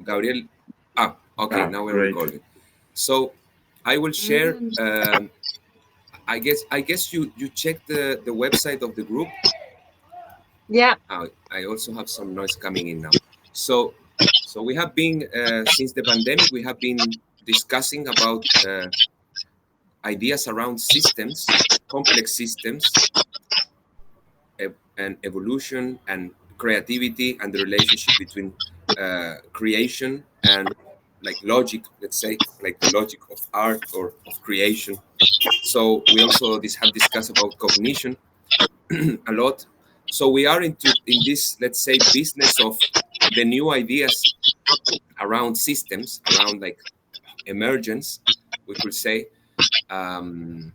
Gabriel. Okay, now we're Great. recording. So I will share. I guess you checked the website of the group. Yeah. I also have some noise coming in now. So we have been since the pandemic we have been discussing about ideas around systems, complex systems, and evolution and creativity and the relationship between creation and like logic, let's say, like the logic of art or of creation. So we also have discussed about cognition a lot. So we are in this, let's say, business of the new ideas around systems, around like emergence, we could say, um,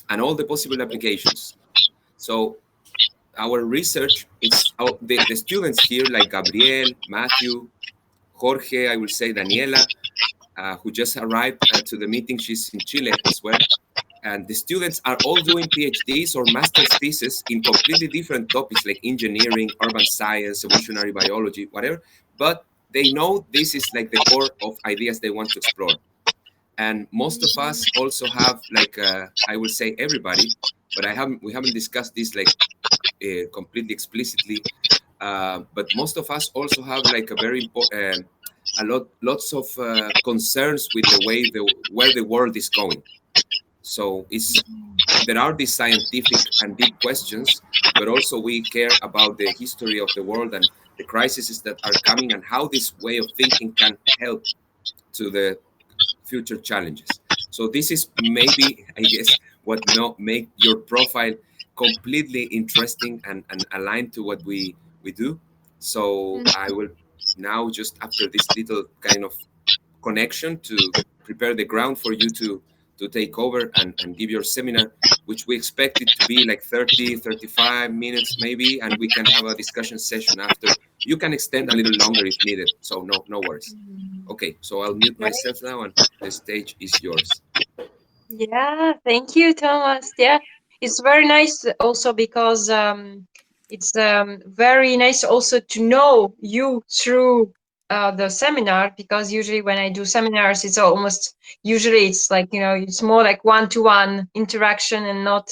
and all the possible applications. So our research, the students here like Gabriel, Matthew, Jorge, I will say Daniela, who just arrived to the meeting. She's in Chile as well. And the students are all doing PhDs or master's thesis in completely different topics like engineering, urban science, evolutionary biology, whatever. But they know this is like the core of ideas they want to explore. And most of us also have like I will say everybody, but we haven't discussed this like completely explicitly. But most of us also have like a very important, lots of concerns with the way where the world is going. So there are these scientific and deep questions, but also we care about the history of the world and the crises that are coming and how this way of thinking can help to the future challenges. So this is maybe, I guess, what make your profile completely interesting and aligned to what we do. So I will now, just after this little kind of connection, to prepare the ground for you to take over and give your seminar, which we expect it to be like 30, 35 minutes maybe, and we can have a discussion session after. You can extend a little longer if needed, so no worries. Okay, so I'll mute myself now and the stage is yours. Yeah, thank you, Thomas. Yeah, it's very nice also because it's very nice also to know you through the seminar, because usually when I do seminars, it's almost usually it's like, you know, it's more like one-to-one interaction and not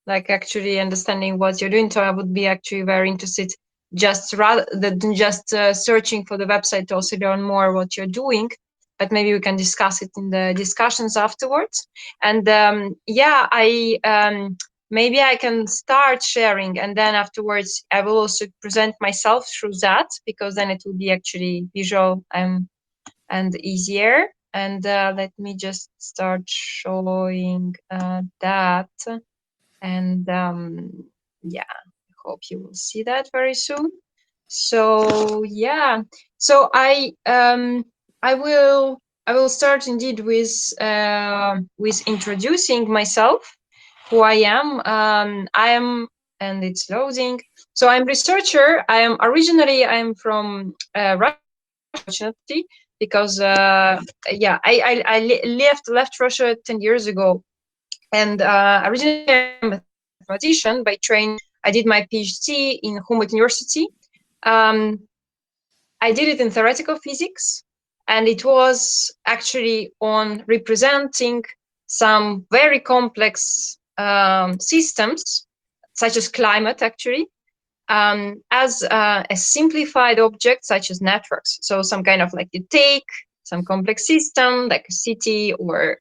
like actually understanding what you're doing. So I would be actually very interested just rather than just searching for the website to also learn more what you're doing. But maybe we can discuss it in the discussions afterwards. And yeah, I maybe I can start sharing, and then afterwards I will also present myself through that, because then it will be actually visual and easier. And let me just start showing that. And yeah, I hope you will see that very soon. So yeah, so I will start indeed with introducing myself, who I am. I am, and it's loading. So I'm researcher. I'm from Russia, unfortunately, because yeah, I left Russia 10 years ago, and originally I'm a mathematician by training. I did my PhD in Humboldt University. Um, I did it in theoretical physics, and it was actually on representing some very complex systems, such as climate, actually, as a simplified object, such as networks. So some kind of like, you take some complex system, like a city or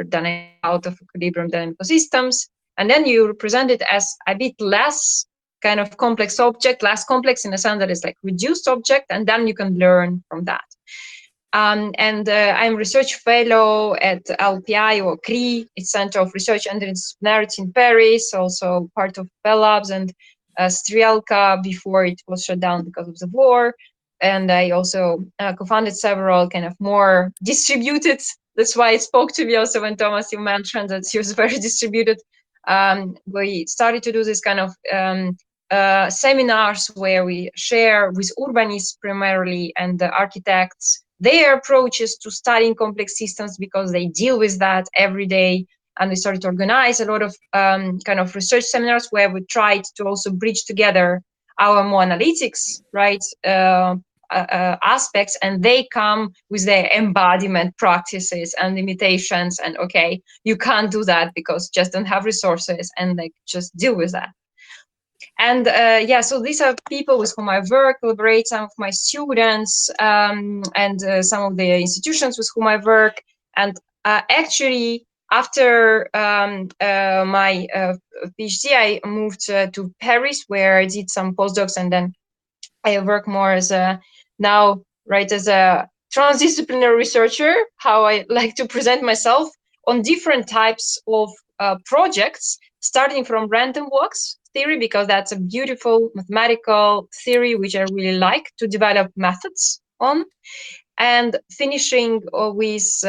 dynamic out of equilibrium dynamical systems, and then you represent it as a bit less kind of complex object, less complex in the sense that it's like reduced object, and then you can learn from that. And I'm research fellow at LPI or CRI, it's Center of Research and Interdisciplinarity in Paris, also part of Bell Labs and Strielka before it was shut down because of the war. And I also co-founded several kind of more distributed. That's why it spoke to me also when Thomas, you mentioned that he was very distributed. We started to do this kind of seminars where we share with urbanists primarily and the architects their approaches to studying complex systems, because they deal with that every day. And we started to organize a lot of kind of research seminars where we tried to also bridge together our more analytics, right, aspects, and they come with their embodiment practices and limitations, and okay, you can't do that because just don't have resources, and like just deal with that. And yeah, so these are people with whom I work, collaborate, some of my students, and some of the institutions with whom I work. And actually, after my PhD, I moved to Paris, where I did some postdocs, and then I work more as a now, right, as a transdisciplinary researcher, how I like to present myself, on different types of projects, starting from random walks theory, because that's a beautiful mathematical theory which I really like to develop methods on, and finishing with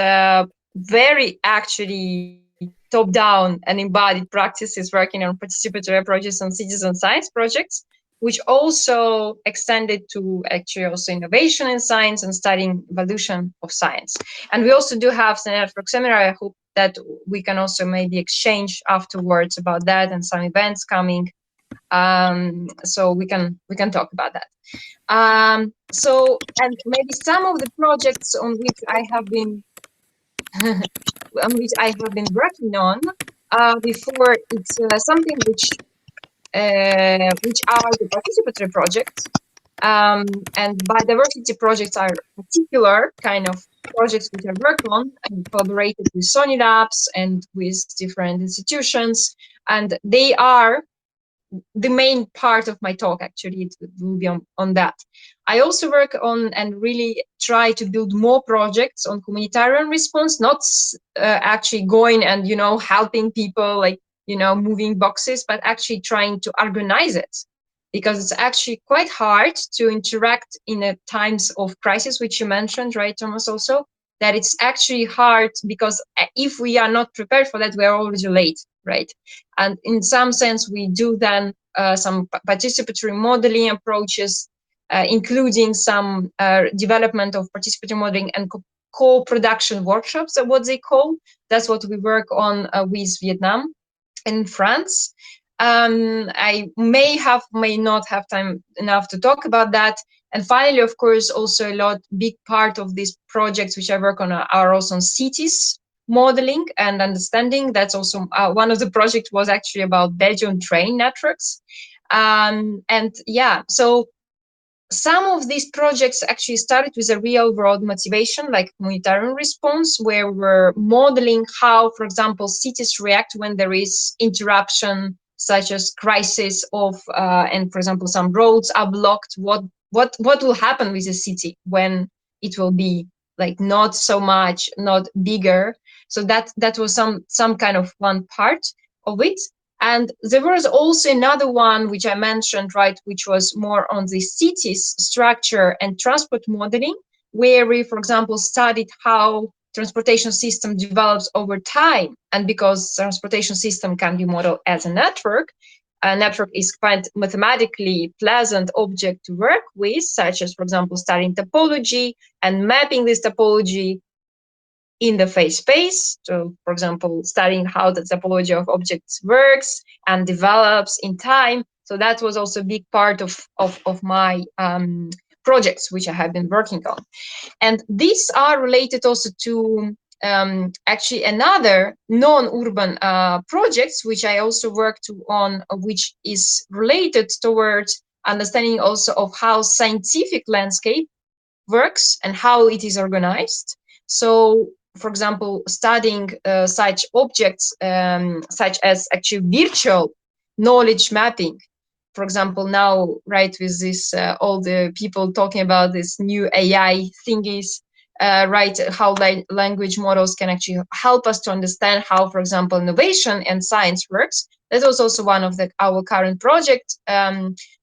very actually top-down and embodied practices working on participatory approaches on citizen science projects, which also extended to actually also innovation in science and studying evolution of science. And we also do have the network seminar. I hope that we can also maybe exchange afterwards about that, and some events coming. So we can talk about that. So, and maybe some of the projects on which I have been working on before, it's something which are the participatory projects. And biodiversity projects are particular kind of projects which I work on, and collaborated with Sony Labs and with different institutions, and they are the main part of my talk. Actually, it will be on that. I also work on and really try to build more projects on humanitarian response, not actually going and helping people, like moving boxes, but actually trying to organize it, because it's actually quite hard to interact in a times of crisis, which you mentioned, right, Thomas, also, that it's actually hard, because if we are not prepared for that, we are already late, right? And in some sense, we do then some participatory modeling approaches, including some development of participatory modeling and co-production workshops, what they call. That's what we work on with Vietnam and France. I may not have time enough to talk about that. And finally, of course, also big part of these projects which I work on are also on cities modeling and understanding. That's also one of the projects was actually about Belgian train networks. And yeah, so some of these projects actually started with a real world motivation, like humanitarian response, where we're modeling how, for example, cities react when there is interruption, such as crisis of, and for example, some roads are blocked. What will happen with the city when it will be like not bigger? So that was some kind of one part of it. And there was also another one which I mentioned, right, which was more on the city's structure and transport modeling, where we, for example, studied how transportation system develops over time. And because transportation system can be modeled as a network is quite mathematically pleasant object to work with, such as, for example, studying topology and mapping this topology in the phase space. So, for example, studying how the topology of objects works and develops in time. So that was also a big part of my projects, which I have been working on. And these are related also to actually another non-urban projects, which I also worked on, which is related towards understanding also of how scientific landscape works and how it is organized. So, for example, studying such objects, such as actually virtual knowledge mapping. For example, now, right, with this, all the people talking about this new AI thingies, right, how language models can actually help us to understand how, for example, innovation and science works. That was also one of our current project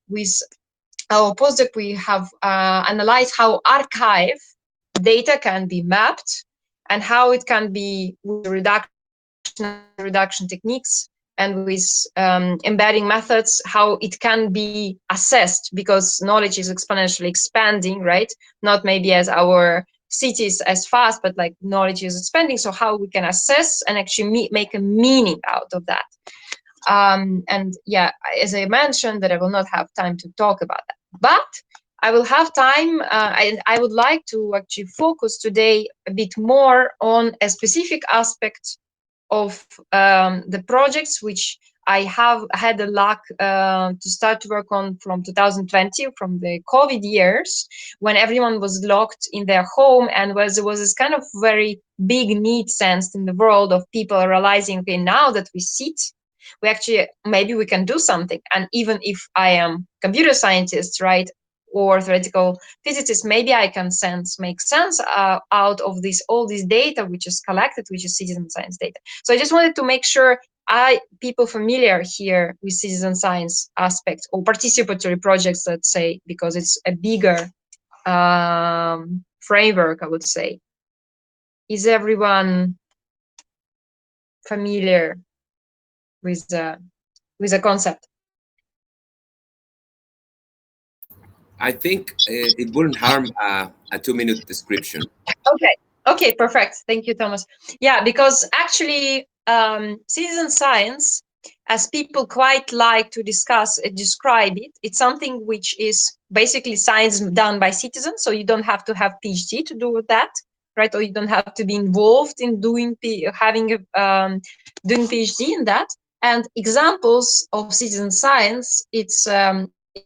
with our postdoc. We have analyzed how archive data can be mapped and how it can be with reduction techniques and with embedding methods, how it can be assessed, because knowledge is exponentially expanding, right? Not maybe as our cities as fast, but like knowledge is expanding. So how we can assess and actually make a meaning out of that. And yeah, as I mentioned, that I will not have time to talk about that. But I will have time, and I would like to actually focus today a bit more on a specific aspect of the projects which I have had the luck to start to work on from 2020, from the COVID years, when everyone was locked in their home, and there was this kind of very big need sensed in the world of people realizing, okay, now that we sit, we actually, maybe we can do something. And even if I am computer scientist, right, or theoretical physicist, maybe I can make sense out of this, all this data which is collected, which is citizen science data. So I just wanted to make sure people familiar here with citizen science aspect or participatory projects, let's say, because it's a bigger framework, I would say. Is everyone familiar with the concept? I think it wouldn't harm a 2-minute description. Okay. Okay, perfect. Thank you, Thomas. Yeah, because actually, citizen science, as people quite like to discuss, describe it, it's something which is basically science done by citizens. So you don't have to have PhD to do that, right? Or you don't have to be involved in doing doing PhD in that. And examples of citizen science, it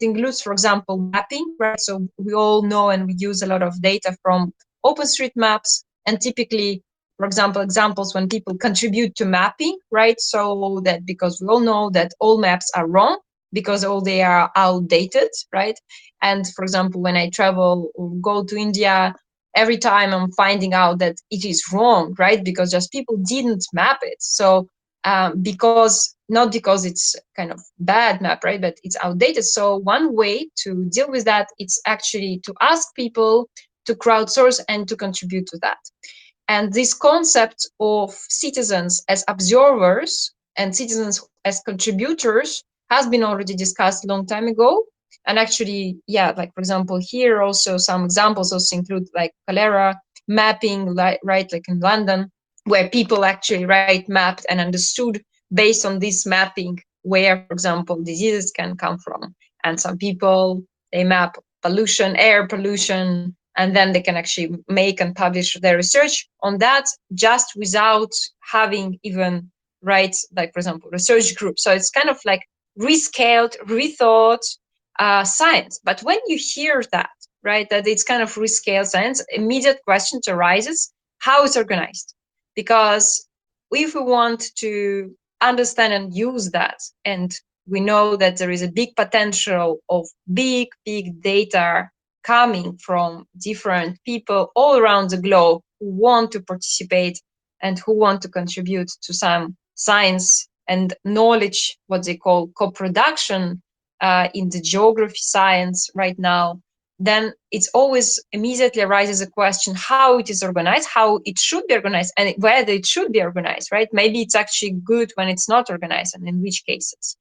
includes, for example, mapping, right? So we all know and we use a lot of data from OpenStreetMaps, and typically, for example, examples when people contribute to mapping, right? So that, because we all know that all maps are wrong because all they are outdated, right? And for example, when I travel or go to India, every time I'm finding out that it is wrong, right? Because just people didn't map it. So because not because it's kind of bad map, right? But it's outdated. So one way to deal with that, it's actually to ask people to crowdsource and to contribute to that. And this concept of citizens as observers and citizens as contributors has been already discussed a long time ago. And actually, yeah, like for example, here also some examples also include like cholera mapping, right, like in London, where people actually, right, mapped and understood based on this mapping where, for example, diseases can come from. And some people, they map pollution, air pollution, and then they can actually make and publish their research on that just without having even, right, like for example, research group. So it's kind of like rescaled, rethought science. But when you hear that, right, that it's kind of rescaled science, immediate question arises: how it's organized? Because if we want to understand and use that, and we know that there is a big potential of big data coming from different people all around the globe who want to participate and who want to contribute to some science and knowledge, what they call co-production in the geography science right now, then it's always immediately arises a question how it is organized, how it should be organized, and whether it should be organized, right? Maybe it's actually good when it's not organized, and in which cases.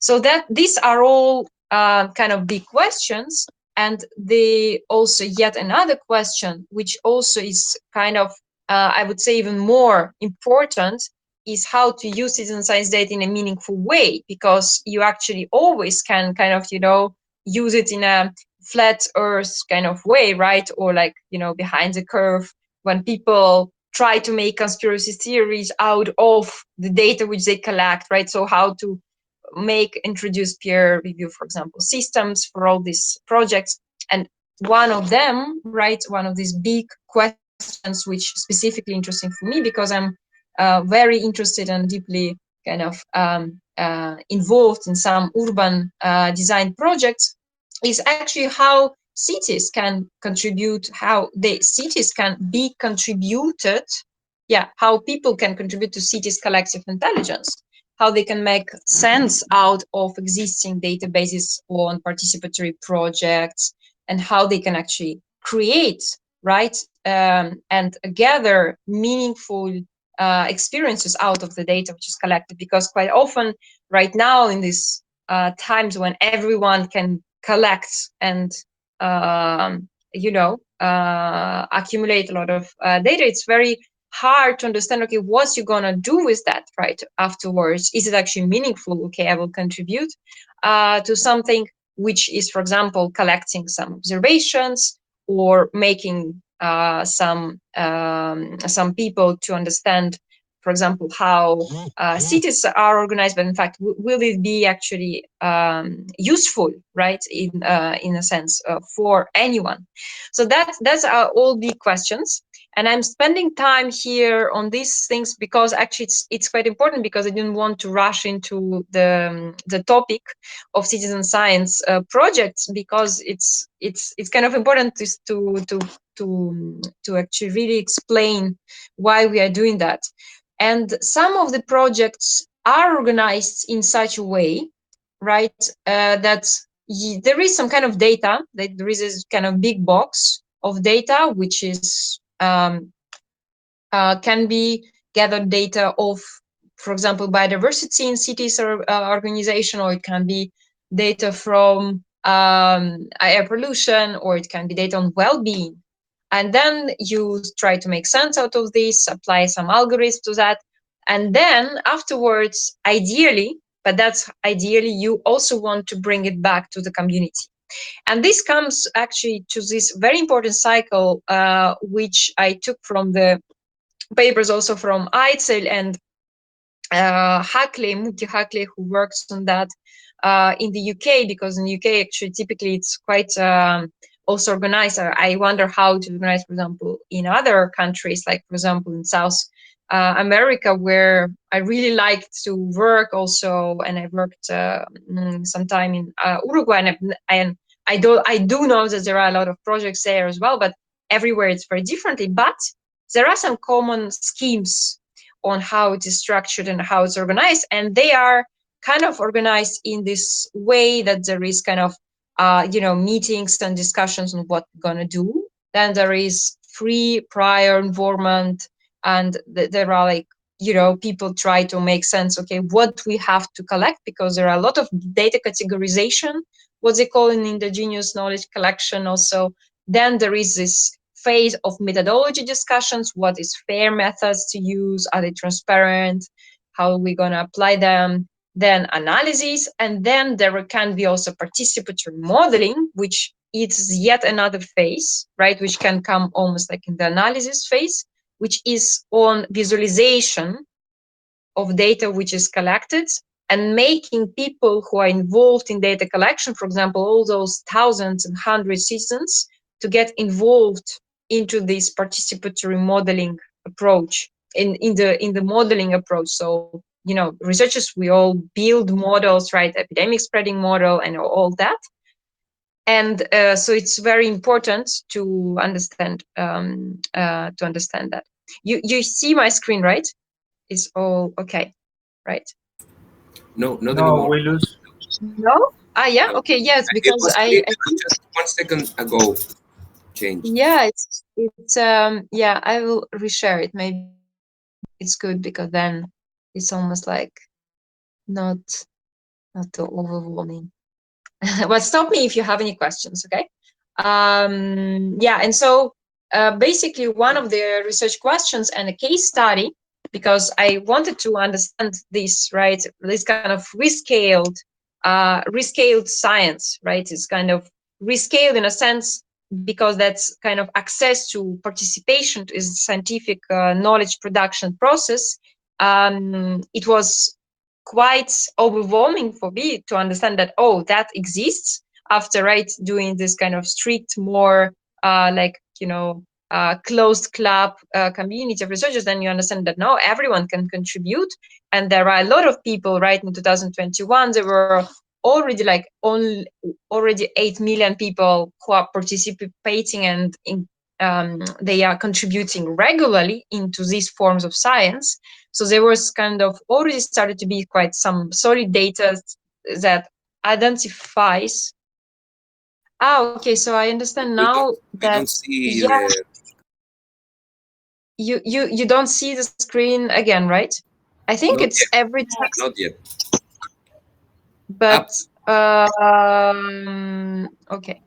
So that these are all kind of big questions. And the also yet another question, which also is kind of, I would say, even more important, is how to use citizen science data in a meaningful way, because you actually always can kind of, use it in a flat earth kind of way, right? Or like, behind the curve, when people try to make conspiracy theories out of the data which they collect, right? So how to introduce peer review, for example, systems for all these projects. And one of them, right, one of these big questions, which specifically interesting for me because I'm very interested and deeply kind of involved in some urban design projects, is actually how cities can contribute, how the cities can be contributed, yeah, how people can contribute to cities' collective intelligence, how they can make sense out of existing databases on participatory projects, and how they can actually create, right, and gather meaningful experiences out of the data which is collected. Because quite often, right now, in these times when everyone can collect and accumulate a lot of data, it's very hard to understand, okay, what's you gonna do with that, right, afterwards? Is it actually meaningful? Okay, I will contribute to something, which is, for example, collecting some observations or making some people to understand, for example, how cities are organized, but in fact, will it be actually useful, right, in a sense, for anyone? So that's all big questions. And I'm spending time here on these things because actually it's quite important, because I didn't want to rush into the topic of citizen science projects, because it's kind of important to actually really explain why we are doing that. And some of the projects are organized in such a way, right, that there is some kind of data, that there is this kind of big box of data, which is can be gathered data of, for example, biodiversity in cities or organization, or it can be data from air pollution, or it can be data on well-being. And then you try to make sense out of this, apply some algorithms to that. And then afterwards, ideally, but that's ideally, you also want to bring it back to the community. And this comes actually to this very important cycle, which I took from the papers also from Eitzel and Muki Hackley, who works on that in the UK, because in the UK, actually, typically it's quite also organized. I wonder how to organize, for example, in other countries, like, for example, in South America, where I really liked to work also, and I worked some time in Uruguay, and I do know that there are a lot of projects there as well, but everywhere it's very differently. But there are some common schemes on how it is structured and how it's organized, and they are kind of organized in this way that there is kind of meetings and discussions on what we're going to do. Then there is free prior involvement, and there are, like, people try to make sense, okay, what we have to collect, because there are a lot of data categorization, what they call an indigenous knowledge collection also. Then there is this phase of methodology discussions. What is fair methods to use? Are they transparent? How are we going to apply them? Then analysis, and then there can be also participatory modeling, which is yet another phase, right, which can come almost like in the analysis phase, which is on visualization of data which is collected, and making people who are involved in data collection, for example, all those thousands and hundreds citizens, to get involved into this participatory modeling approach, in the modeling approach. So, researchers, we all build models, right, epidemic spreading model and all that. And so it's very important to understand that. You see my screen, right? It's all okay, right? No, not No, anymore. we lose. No? Yeah, No. okay, yes, It because was I clear think, just 1 second ago. Changed. yeah, it's yeah, I will reshare it. Maybe it's good, because then it's almost like not too overwhelming. But stop me if you have any questions, okay? Yeah, and so basically one of the research questions and a case study, because I wanted to understand this, right? This kind of rescaled science, right? It's kind of rescaled in a sense, because that's kind of access to participation is scientific knowledge production process. It was quite overwhelming for me to understand that, oh, that exists, after, right, doing this kind of strict, more like, closed club community of researchers. Then you understand that no, everyone can contribute, and there are a lot of people, right? In 2021 there were already already 8 million people who are participating, and they are contributing regularly into these forms of science. So there was kind of already started to be quite some solid data that identifies. Okay, so I understand We now don't we that, don't see yeah, the you don't see the screen again, right? I think not it's yet, every text, not yet. but Up okay.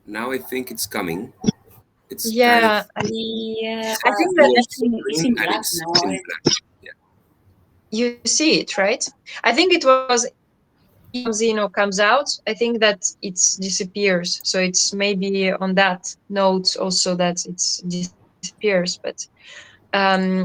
now. I think it's coming. It's kind of Yeah, Yeah, I think that full it's screen in and black it's now. in black. Yeah. you see it, right? I think it was comes in or comes out, I think that it disappears. So it's maybe on that note also that it disappears. But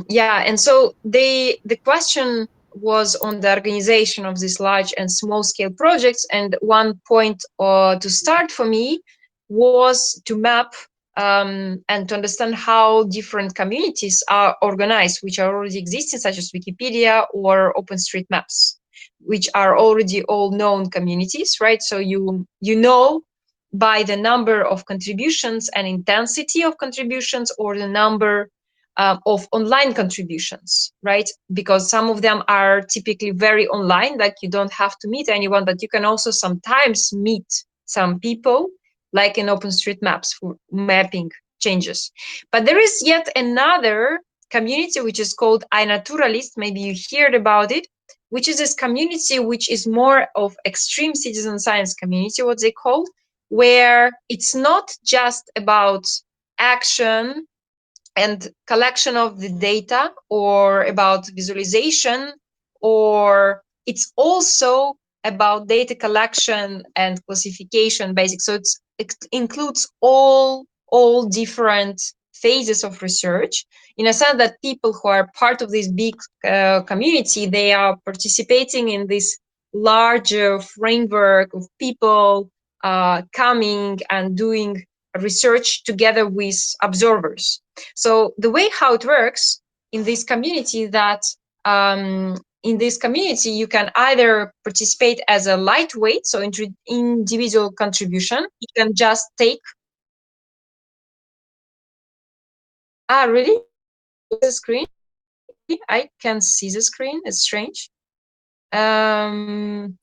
yeah, and so the question was on the organization of these large and small scale projects, and one point to start for me was to map and to understand how different communities are organized, which are already existing, such as Wikipedia or OpenStreetMaps, which are already all known communities, right? So you know by the number of contributions and intensity of contributions, or the number of online contributions, right? Because some of them are typically very online, like you don't have to meet anyone, but you can also sometimes meet some people, like in OpenStreetMaps for mapping changes. But there is yet another community which is called iNaturalist. Maybe you heard about it, which is this community which is more of extreme citizen science community, what they call, where it's not just about action and collection of the data or about visualization, or it's also about data collection and classification basic. So it includes all different phases of research, in a sense that people who are part of this big community, they are participating in this larger framework of people coming and doing research together with observers. So the way how it works in this community, that in this community you can either participate as a lightweight, so individual contribution. You can just take. Really? The screen? Really? I can see the screen. It's strange. That's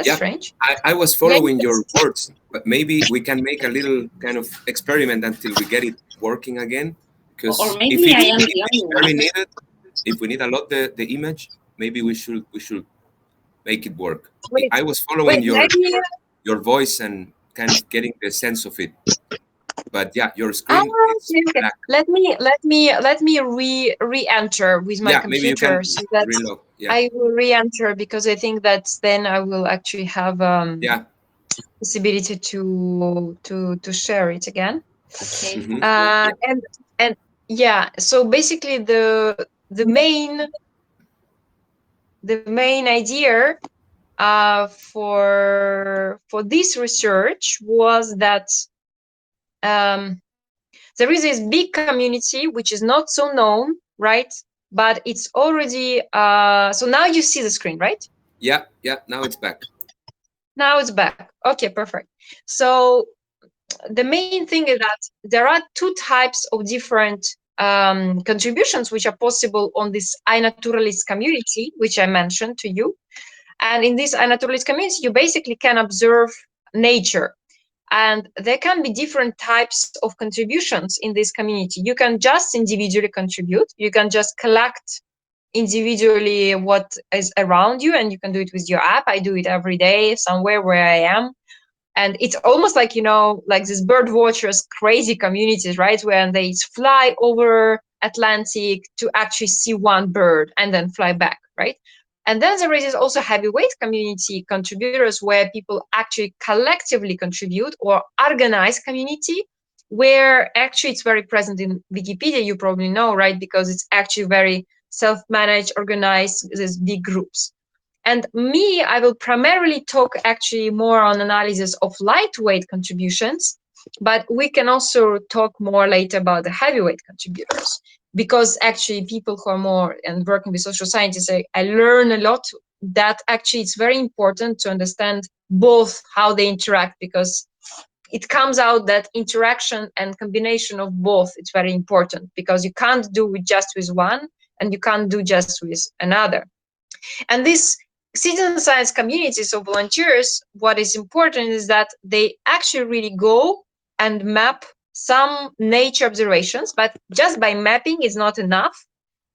Yeah, strange. I was Yeah, you following can your see. words, but maybe we can make a little kind of experiment until we get it working again. Or Because maybe I am if the it's only very one. needed, if we need a lot the image, maybe we should make it work. Wait, I was following wait. Maybe. your voice and kind of getting the sense of it. But yeah, your Ah, screen is okay, okay. black. Let me re-enter with my Yeah, maybe you computer, can so that reload. Yeah, I will re-enter, because I think that then I will actually have yeah. possibility to share it again. Okay. Hmm. And yeah, so basically the main idea for this research was that um, there is this big community which is not so known, right? But it's already so now you see the screen, right? Yeah, yeah. Now it's back. Now it's back. Okay, perfect. So the main thing is that there are two types of different contributions which are possible on this iNaturalist community, which I mentioned to you. And in this iNaturalist community, you basically can observe nature. And there can be different types of contributions in this community. You can just individually contribute. You can just collect individually what is around you, and you can do it with your app. I do it every day somewhere where I am. And it's almost like, like these bird watchers crazy communities, right, where they fly over Atlantic to actually see one bird and then fly back, right? And then there is also heavyweight community contributors, where people actually collectively contribute, or organized community, where actually it's very present in Wikipedia, you probably know, right? Because it's actually very self-managed, organized, these big groups. And me, I will primarily talk actually more on analysis of lightweight contributions, but we can also talk more later about the heavyweight contributors, because actually people who are more and working with social scientists, I learn a lot that actually it's very important to understand both how they interact, because it comes out that interaction and combination of both, it's very important, because you can't do it just with one and you can't do just with another. And these citizen science communities of volunteers, what is important is that they actually really go and map some nature observations, but just by mapping is not enough.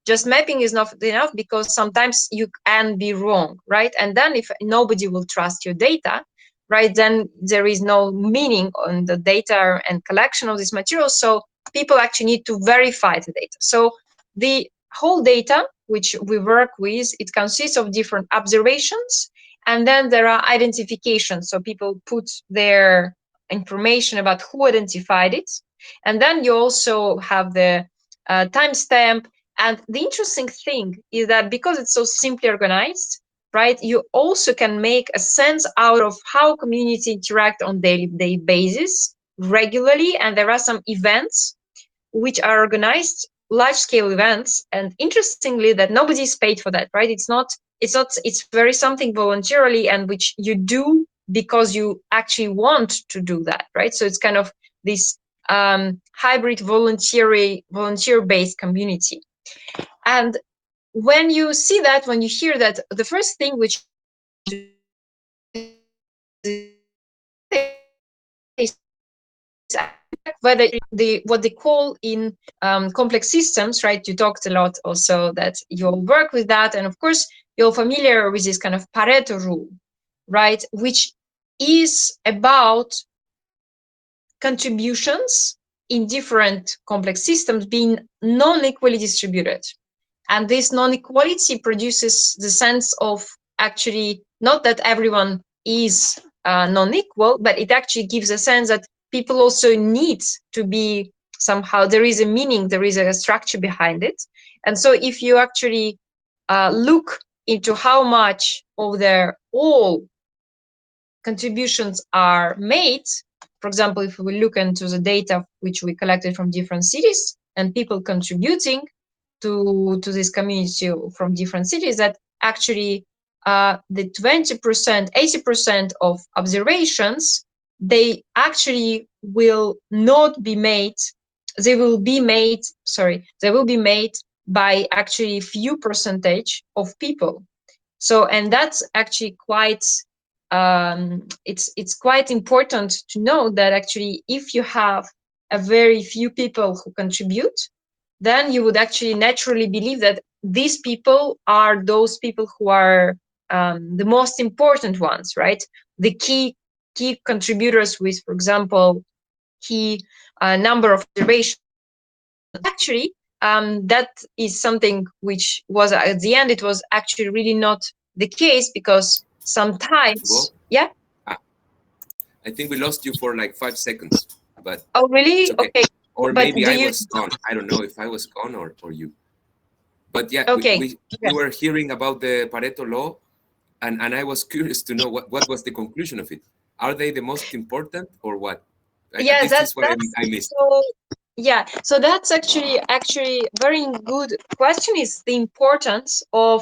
Just mapping is not enough, because sometimes you can be wrong, right? And then if nobody will trust your data, right, then there is no meaning on the data and collection of this material. So people actually need to verify the data. So the whole data which we work with, it consists of different observations And then there are identifications. So people put their information about who identified it. And then you also have the timestamp. And the interesting thing is that because it's so simply organized, right, you also can make a sense out of how community interact on daily basis regularly. And there are some events which are organized, large scale events, and interestingly that nobody is paid for that, right? It's very something voluntarily, and which you do because you actually want to do that, right? So it's kind of this hybrid volunteer based community. And when you see that, when you hear that, the first thing which comes to your mind is whether what they call in complex systems, right? You talked a lot also that you'll work with that, and of course you're familiar with this kind of Pareto rule, right? Which is about contributions in different complex systems being non-equally distributed. And this non-equality produces the sense of actually not that everyone is non-equal, but it actually gives a sense that people also need to be somehow, there is a meaning, there is a structure behind it. And so if you actually look into how much of their all contributions are made, for example, if we look into the data which we collected from different cities and people contributing to this community from different cities, that actually the 20%, 80% of observations, they actually will not be made, they will be made by actually few percentage of people. So, and that's actually quite it's quite important to know that actually if you have a very few people who contribute, then you would actually naturally believe that these people are those people who are the most important ones, right? The key contributors with, for example, key number of observations. Actually, that is something which was at the end, it was actually really not the case, because Well, sometimes, yeah. ah, I think we lost you for like 5 seconds, but Oh, it's really? okay. Okay. Or But maybe do I you? was gone. I don't know if I was gone or you. But yeah, Okay. we Yeah. were hearing about the Pareto law, and I was curious to know what was the conclusion of it. Are they the most important or what? Yes, This is what that's I missed. so. Yeah, so that's actually very good question. Is the importance of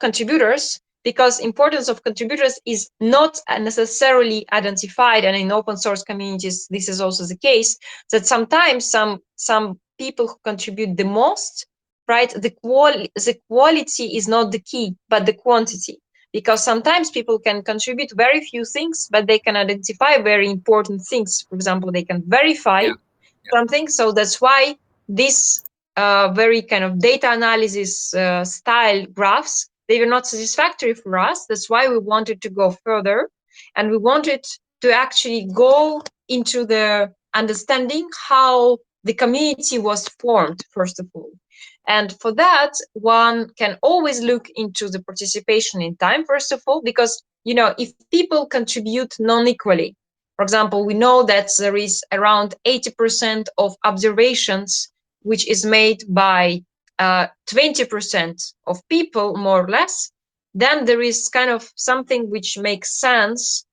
contributors, because importance of contributors is not necessarily identified, and in open source communities this is also the case, that sometimes some people who contribute the most, right, the quality is not the key but the quantity, because sometimes people can contribute very few things but they can identify very important things. For example, they can verify Yeah, yeah, something. So that's why this very kind of data analysis style graphs, they were not satisfactory for us. That's why we wanted to go further, and we wanted to actually go into the understanding how the community was formed, first of all. And for that, one can always look into the participation in time, first of all, because, you know, if people contribute non-equally, for example, we know that there is around 80% of observations which is made by 20% of people, more or less, then there is kind of something which makes sense,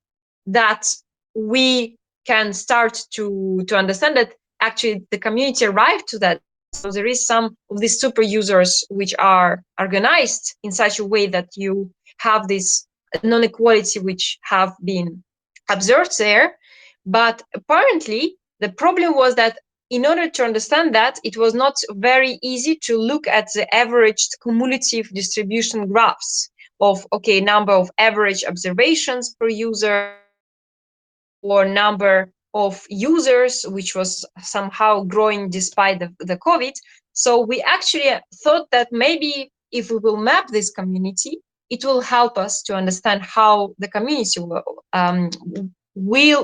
that we can start to understand that actually the community arrived to that. So there is some of these super users which are organized in such a way that you have this non-equality which have been observed there. But apparently the problem was that in order to understand that, it was not very easy to look at the averaged cumulative distribution graphs of, okay, number of average observations per user, or number of users, which was somehow growing despite the COVID. So we actually thought that maybe if we will map this community, it will help us to understand how the community will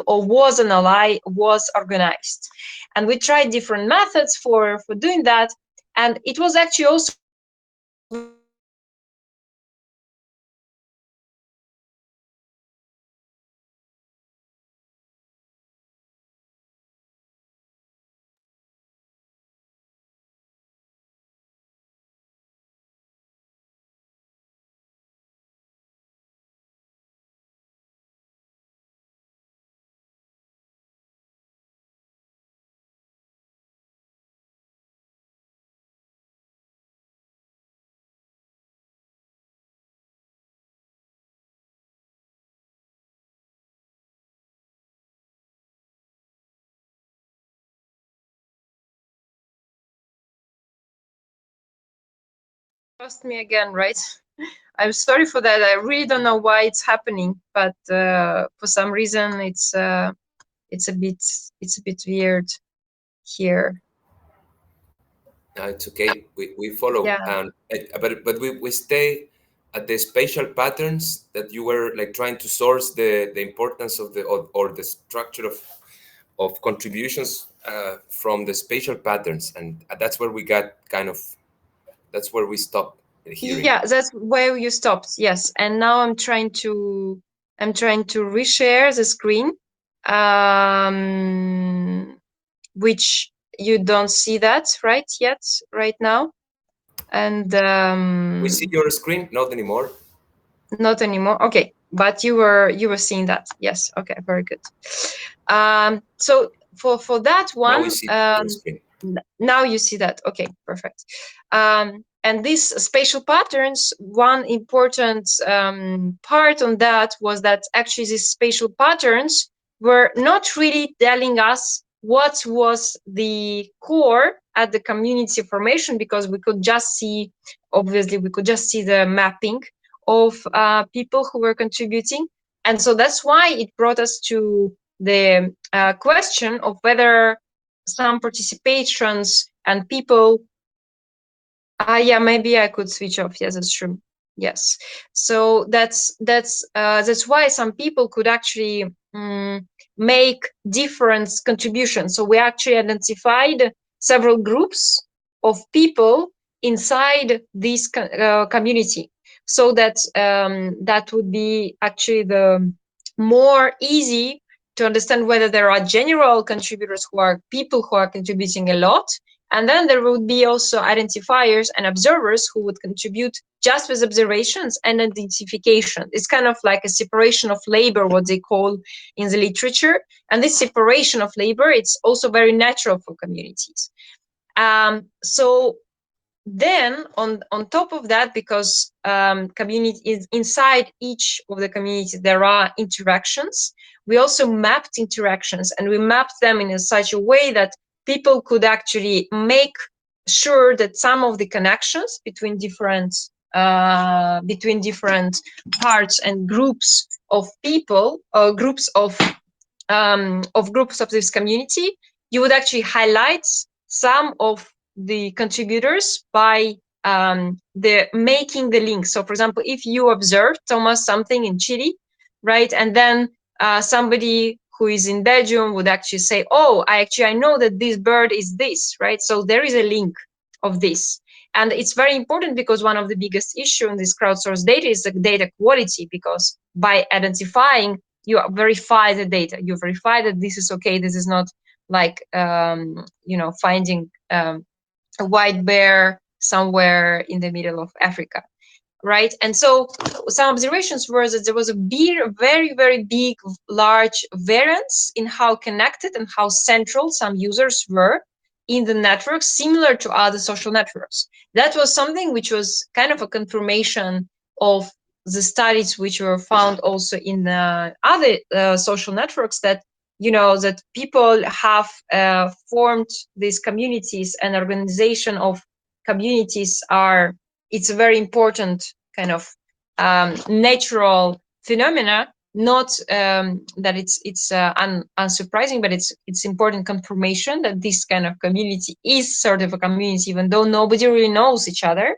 or was an ally was organized. And we tried different methods for doing that. And it was actually also very interesting because Lost me again, right? I'm sorry for that. I really don't know why it's happening, but for some reason it's a bit weird here. No, it's okay. We follow, Yeah. but we stay at the spatial patterns that you were like trying to source the importance of the or the structure of contributions from the spatial patterns, and that's where we got kind of that's where we stopped hearing. Yeah, that's where you stopped. Yes. And now I'm trying to reshare the screen. Which you don't see that right yet right now. And We see your screen, not anymore. not anymore. Okay, but you were seeing that. Yes. Okay, very good. So for that Now we one, see your screen. now you see that. Okay, perfect. And these spatial patterns, one important part on that was that actually these spatial patterns were not really telling us what was the core at the community formation, because we could just see, obviously we could just see the mapping of people who were contributing. And so that's why it brought us to the question of whether some participations and people, yeah, maybe I could switch off. Yes, that's true. Yes. So that's why some people could actually make different contributions. So we actually identified several groups of people inside this community, so that that would be actually the more easy to understand whether there are general contributors who are people who are contributing a lot, and then there would be also identifiers and observers who would contribute just with observations and identification. It's kind of like a separation of labor, what they call in the literature. And this separation of labor, it's also very natural for communities. So then on top of that, because community is inside each of the communities, there are interactions. We also mapped interactions, and we mapped them in such a way that people could actually make sure that some of the connections between different parts and groups of people, or groups of this community, you would actually highlight some of the contributors by the making the link. So, for example, if you observed, Thomas, something in Chile, right, and then somebody who is in Belgium would actually say, "Oh, I know that this bird is this," right? So there is a link of this. And it's very important, because one of the biggest issues in this crowdsourced data is the data quality, because by identifying, you verify the data, you verify that this is okay, this is not like finding a white bear somewhere in the middle of Africa, right? And so some observations were that there was a very, very big, large variance in how connected and how central some users were in the network, similar to other social networks. That was something which was kind of a confirmation of the studies which were found also in other social networks, that that people have formed these communities, and organization of communities are, it's a very important kind of natural phenomena. Not that it's unsurprising, but it's important confirmation that this kind of community is sort of a community, even though nobody really knows each other.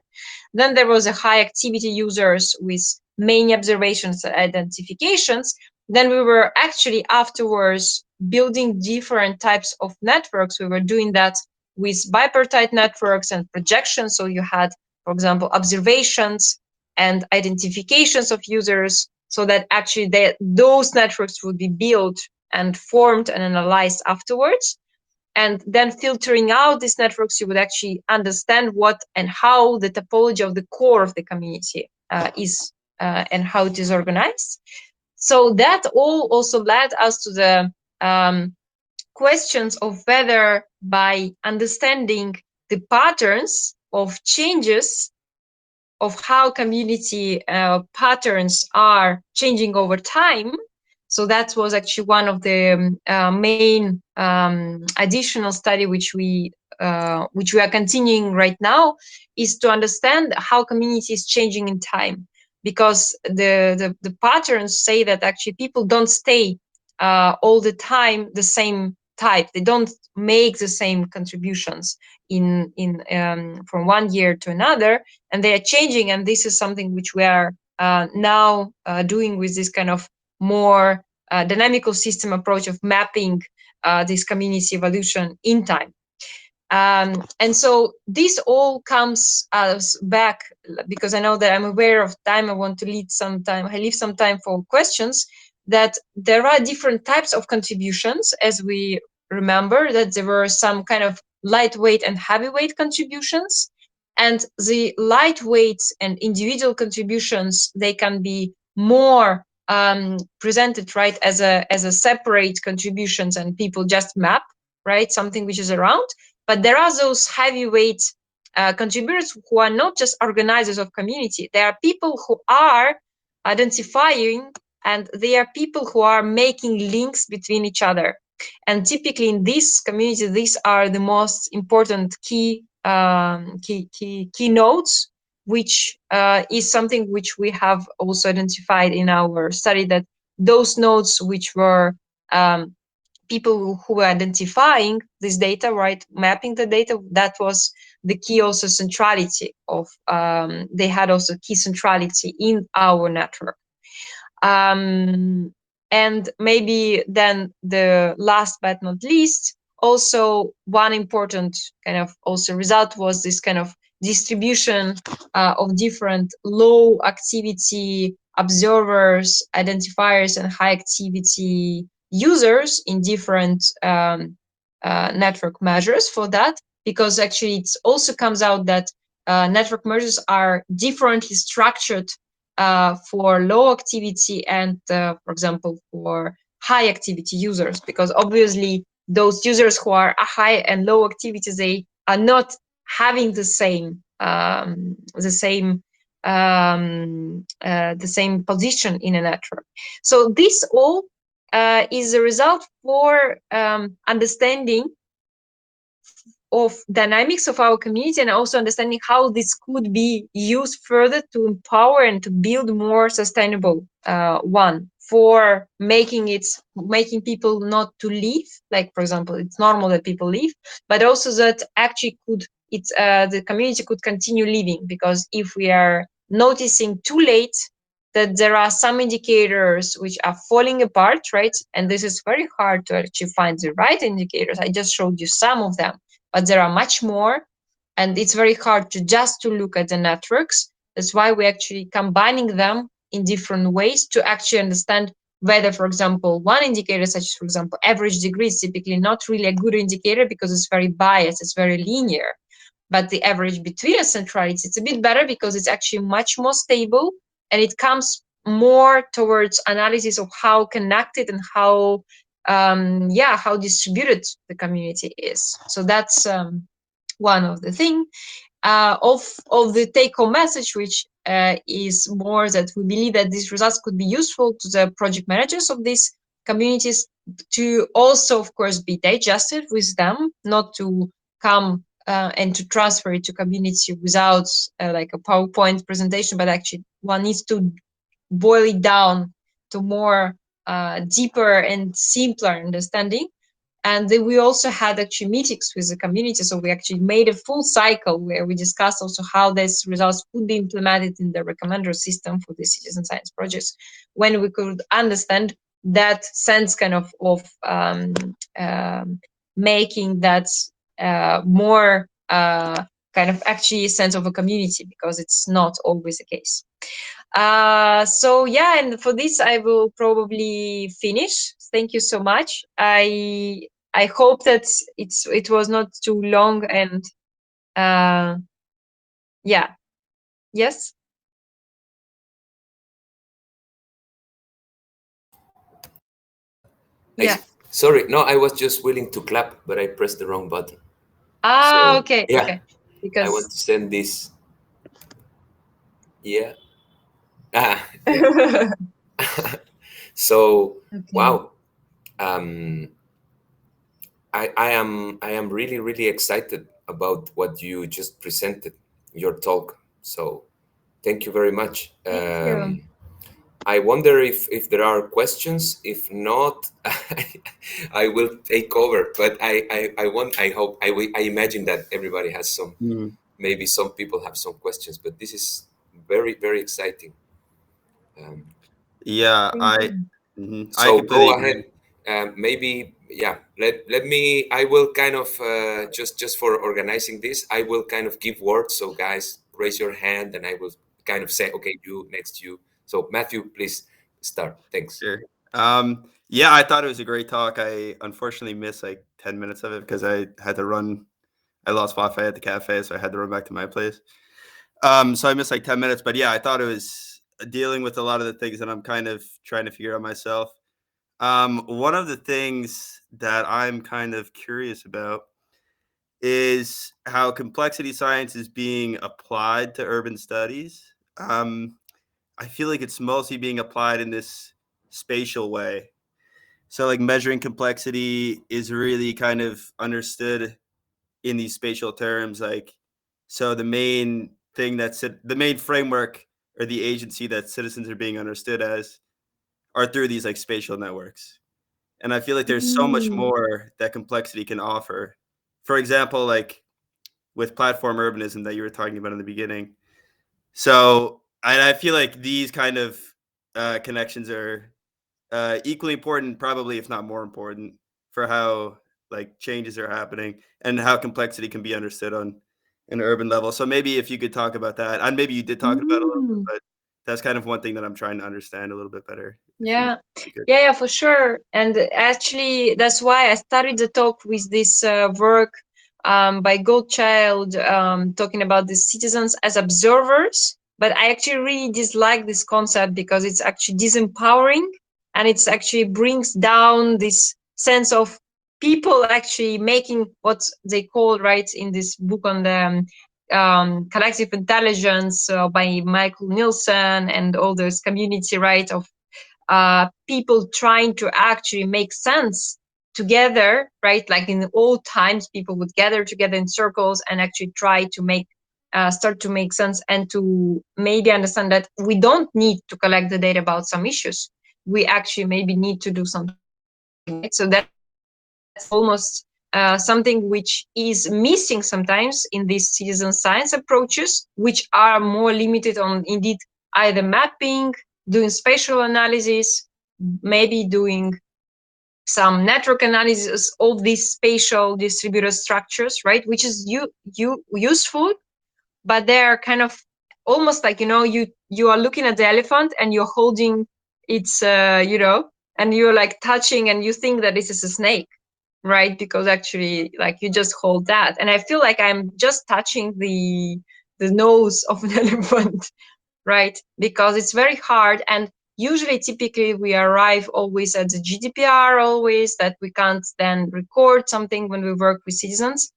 Then there was a high activity users with many observations and identifications. Then we were actually afterwards building different types of networks. We were doing that with bipartite networks and projections. So you had, for example, observations and identifications of users, so that actually those networks would be built and formed and analyzed afterwards. And then filtering out these networks, you would actually understand what and how the topology of the core of the community is and how it is organized. So that all also led us to the questions of whether, by understanding the patterns of changes of how community patterns are changing over time. So that was actually one of the main additional study which we which we are continuing right now, is to understand how community is changing in time, because the patterns say that actually people don't stay all the time the same type. They don't make the same contributions in from one year to another, and they are changing. And this is something which we are now doing with this kind of more dynamical system approach of mapping this community evolution in time. And so this all comes us back, because I know that I'm aware of time. I want to leave some time for questions. That there are different types of contributions, as we remember that there were some kind of lightweight and heavyweight contributions. And the lightweight and individual contributions, they can be more presented, right, as a separate contributions, and people just map, right, something which is around. But there are those heavyweight contributors who are not just organizers of community. They are people who are identifying, and they are people who are making links between each other. And typically in this community, these are the most important key nodes, which is something which we have also identified in our study, that those nodes which were people who were identifying this data, right, mapping the data, that was the key also centrality of, they had also key centrality in our network. And maybe then the last but not least, also one important kind of also result was this kind of distribution of different low activity observers, identifiers, and high activity users in different network measures for that, because actually it also comes out that network measures are differently structured for low activity and, for example, for high activity users, because obviously those users who are high and low activity, they are not having the same position in a network. So this all is a result for understanding of dynamics of our community, and also understanding how this could be used further to empower and to build more sustainable one, for making people not to leave. Like, for example, it's normal that people leave, but also that actually the community could continue living, because if we are noticing too late that there are some indicators which are falling apart, right? And this is very hard to actually find the right indicators. I just showed you some of them, but there are much more, and it's very hard to look at the networks. That's why we're actually combining them in different ways to actually understand whether, for example, one indicator, such as, for example, average degree, is typically not really a good indicator because it's very biased, it's very linear. But the average between centralities, it's a bit better because it's actually much more stable, and it comes more towards analysis of how connected and how distributed the community is. So that's one of the things of the take-home message, which is more that we believe that these results could be useful to the project managers of these communities, to also, of course, be digested with them, not to come and to transfer it to community without like a PowerPoint presentation, but actually one needs to boil it down to more deeper and simpler understanding. And then we also had actually meetings with the community. So we actually made a full cycle where we discussed also how these results could be implemented in the recommender system for the citizen science projects, when we could understand that sense kind of making that more kind of actually sense of a community, because it's not always the case. So yeah, and for this I will probably finish. Thank you so much. I hope that it was not too long, and yeah. Yes. Yeah. Sorry, no, I was just willing to clap, but I pressed the wrong button. So Okay. yeah, Okay. I want Because to send this. Yeah. Yeah. So okay. wow. Um, I am really really excited about what you just presented, your talk. So thank you very much. Thank you. I wonder if there are questions. If not, I will take over. But I want, I hope, I imagine that everybody has some, Mm. maybe some people have some questions, but this is very, very exciting. Um, Yeah, Thank you. I so completely go ahead. agree. Maybe, yeah, let me, I will kind of, just for organizing this, I will kind of give words. So guys, raise your hand and I will kind of say, okay, you, next you. So Matthew, please start. Thanks. Sure. Yeah, I thought it was a great talk. I unfortunately missed like 10 minutes of it because I had to run. I lost Wi-Fi at the cafe, so I had to run back to my place. So I missed like 10 minutes, but yeah, I thought it was dealing with a lot of the things that I'm kind of trying to figure out myself. One of the things that I'm kind of curious about is how complexity science is being applied to urban studies. I feel like it's mostly being applied in this spatial way. So, like, measuring complexity is really kind of understood in these spatial terms. Like, so the main thing that's the main framework or the agency that citizens are being understood as are through these like spatial networks. And I feel like there's so much Mm. more that complexity can offer. For example, like with platform urbanism that you were talking about in the beginning. So I feel like these kind of connections are equally important, probably if not more important, for how like changes are happening and how complexity can be understood on an urban level. So maybe if you could talk about that, and maybe you did talk about it a little bit, Mm. but that's kind of one thing that I'm trying to understand a little bit better. Yeah, If you could. yeah, for sure. And actually, that's why I started the talk with this work by Goldchild, talking about the citizens as observers. But I actually really dislike this concept because it's actually disempowering, and it's actually brings down this sense of people actually making what they call, right, in this book on the collective intelligence by Michael Nielsen and all those community, right, of people trying to actually make sense together, right? Like in the old times, people would gather together in circles and actually try to make start to make sense and to maybe understand that we don't need to collect the data about some issues. We actually maybe need to do something else, right? So that's almost something which is missing sometimes in these citizen science approaches, which are more limited on indeed either mapping, doing spatial analysis, maybe doing some network analysis of these spatial distributed structures, right? Which is useful, but they're kind of almost like, you are looking at the elephant and you're holding its and you're like touching and you think that this is a snake, right? Because actually, like, you just hold that, and I feel like I'm just touching the nose of an elephant, right? Because it's very hard, and usually typically we arrive always at the GDPR, always that we can't then record something when we work with citizens,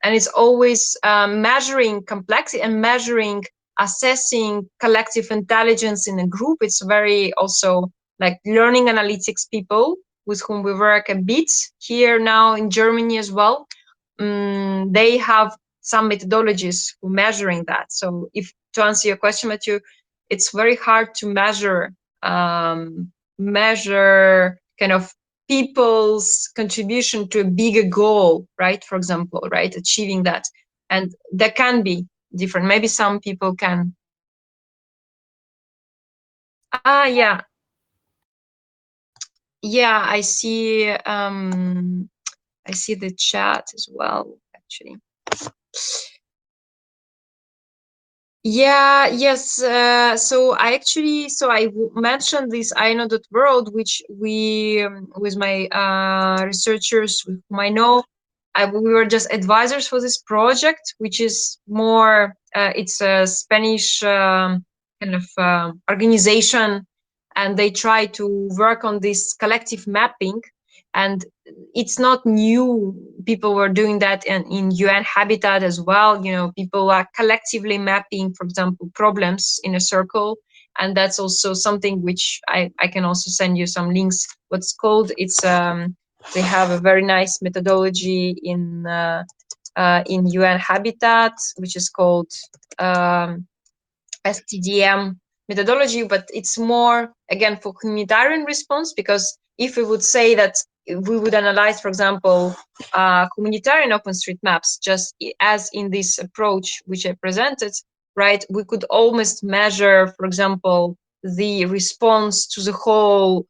and it's always measuring complexity and measuring, assessing collective intelligence in a group. It's very also like learning analytics people with whom we work a bit here now in Germany as well. They have some methodologies for measuring that. So if to answer your question, Matthew, it's very hard to measure kind of people's contribution to a bigger goal, right? For example, right, achieving that, and that can be different. Maybe some people can. Yeah, yeah. I see the chat as well. Actually, yeah, yes. So I mentioned this INO.world, which with my researchers with whom I know, we were just advisors for this project, which is more, it's a Spanish kind of organization, and they try to work on this collective mapping. And it's not new. People were doing that in UN Habitat as well. People are collectively mapping, for example, problems in a circle. And that's also something which I can also send you some links. What's called, it's They have a very nice methodology in UN Habitat, which is called STDM methodology, but it's more again for humanitarian response, because if we would say that we would analyze, for example, humanitarian OpenStreetMaps, just as in this approach which I presented, right, we could almost measure, for example, the response to the whole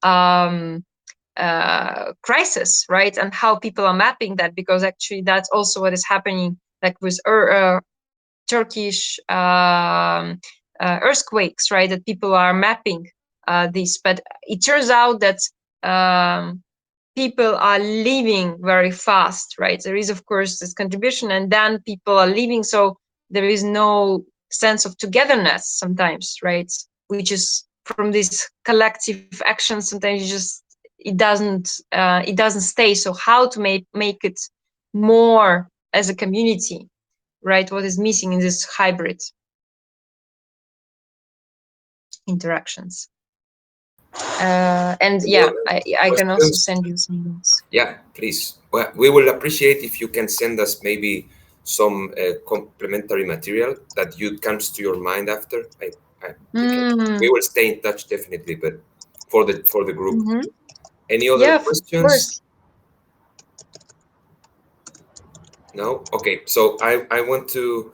crisis, right, and how people are mapping that, because actually that's also what is happening, like with Turkish earthquakes, right? That people are mapping this, but it turns out that people are leaving very fast, right? There is, of course, this contribution, and then people are leaving, so there is no sense of togetherness sometimes, right? Which is from this collective action. Sometimes you just it doesn't stay. So how to make it more as a community, right? What is missing in this hybrid interactions? And yeah, I can also send you some links. Yeah, please. Well, we will appreciate if you can send us maybe some complementary material that comes to your mind after. We will stay in touch definitely, but for the group. Any other questions? Of course. No? Okay. So I want to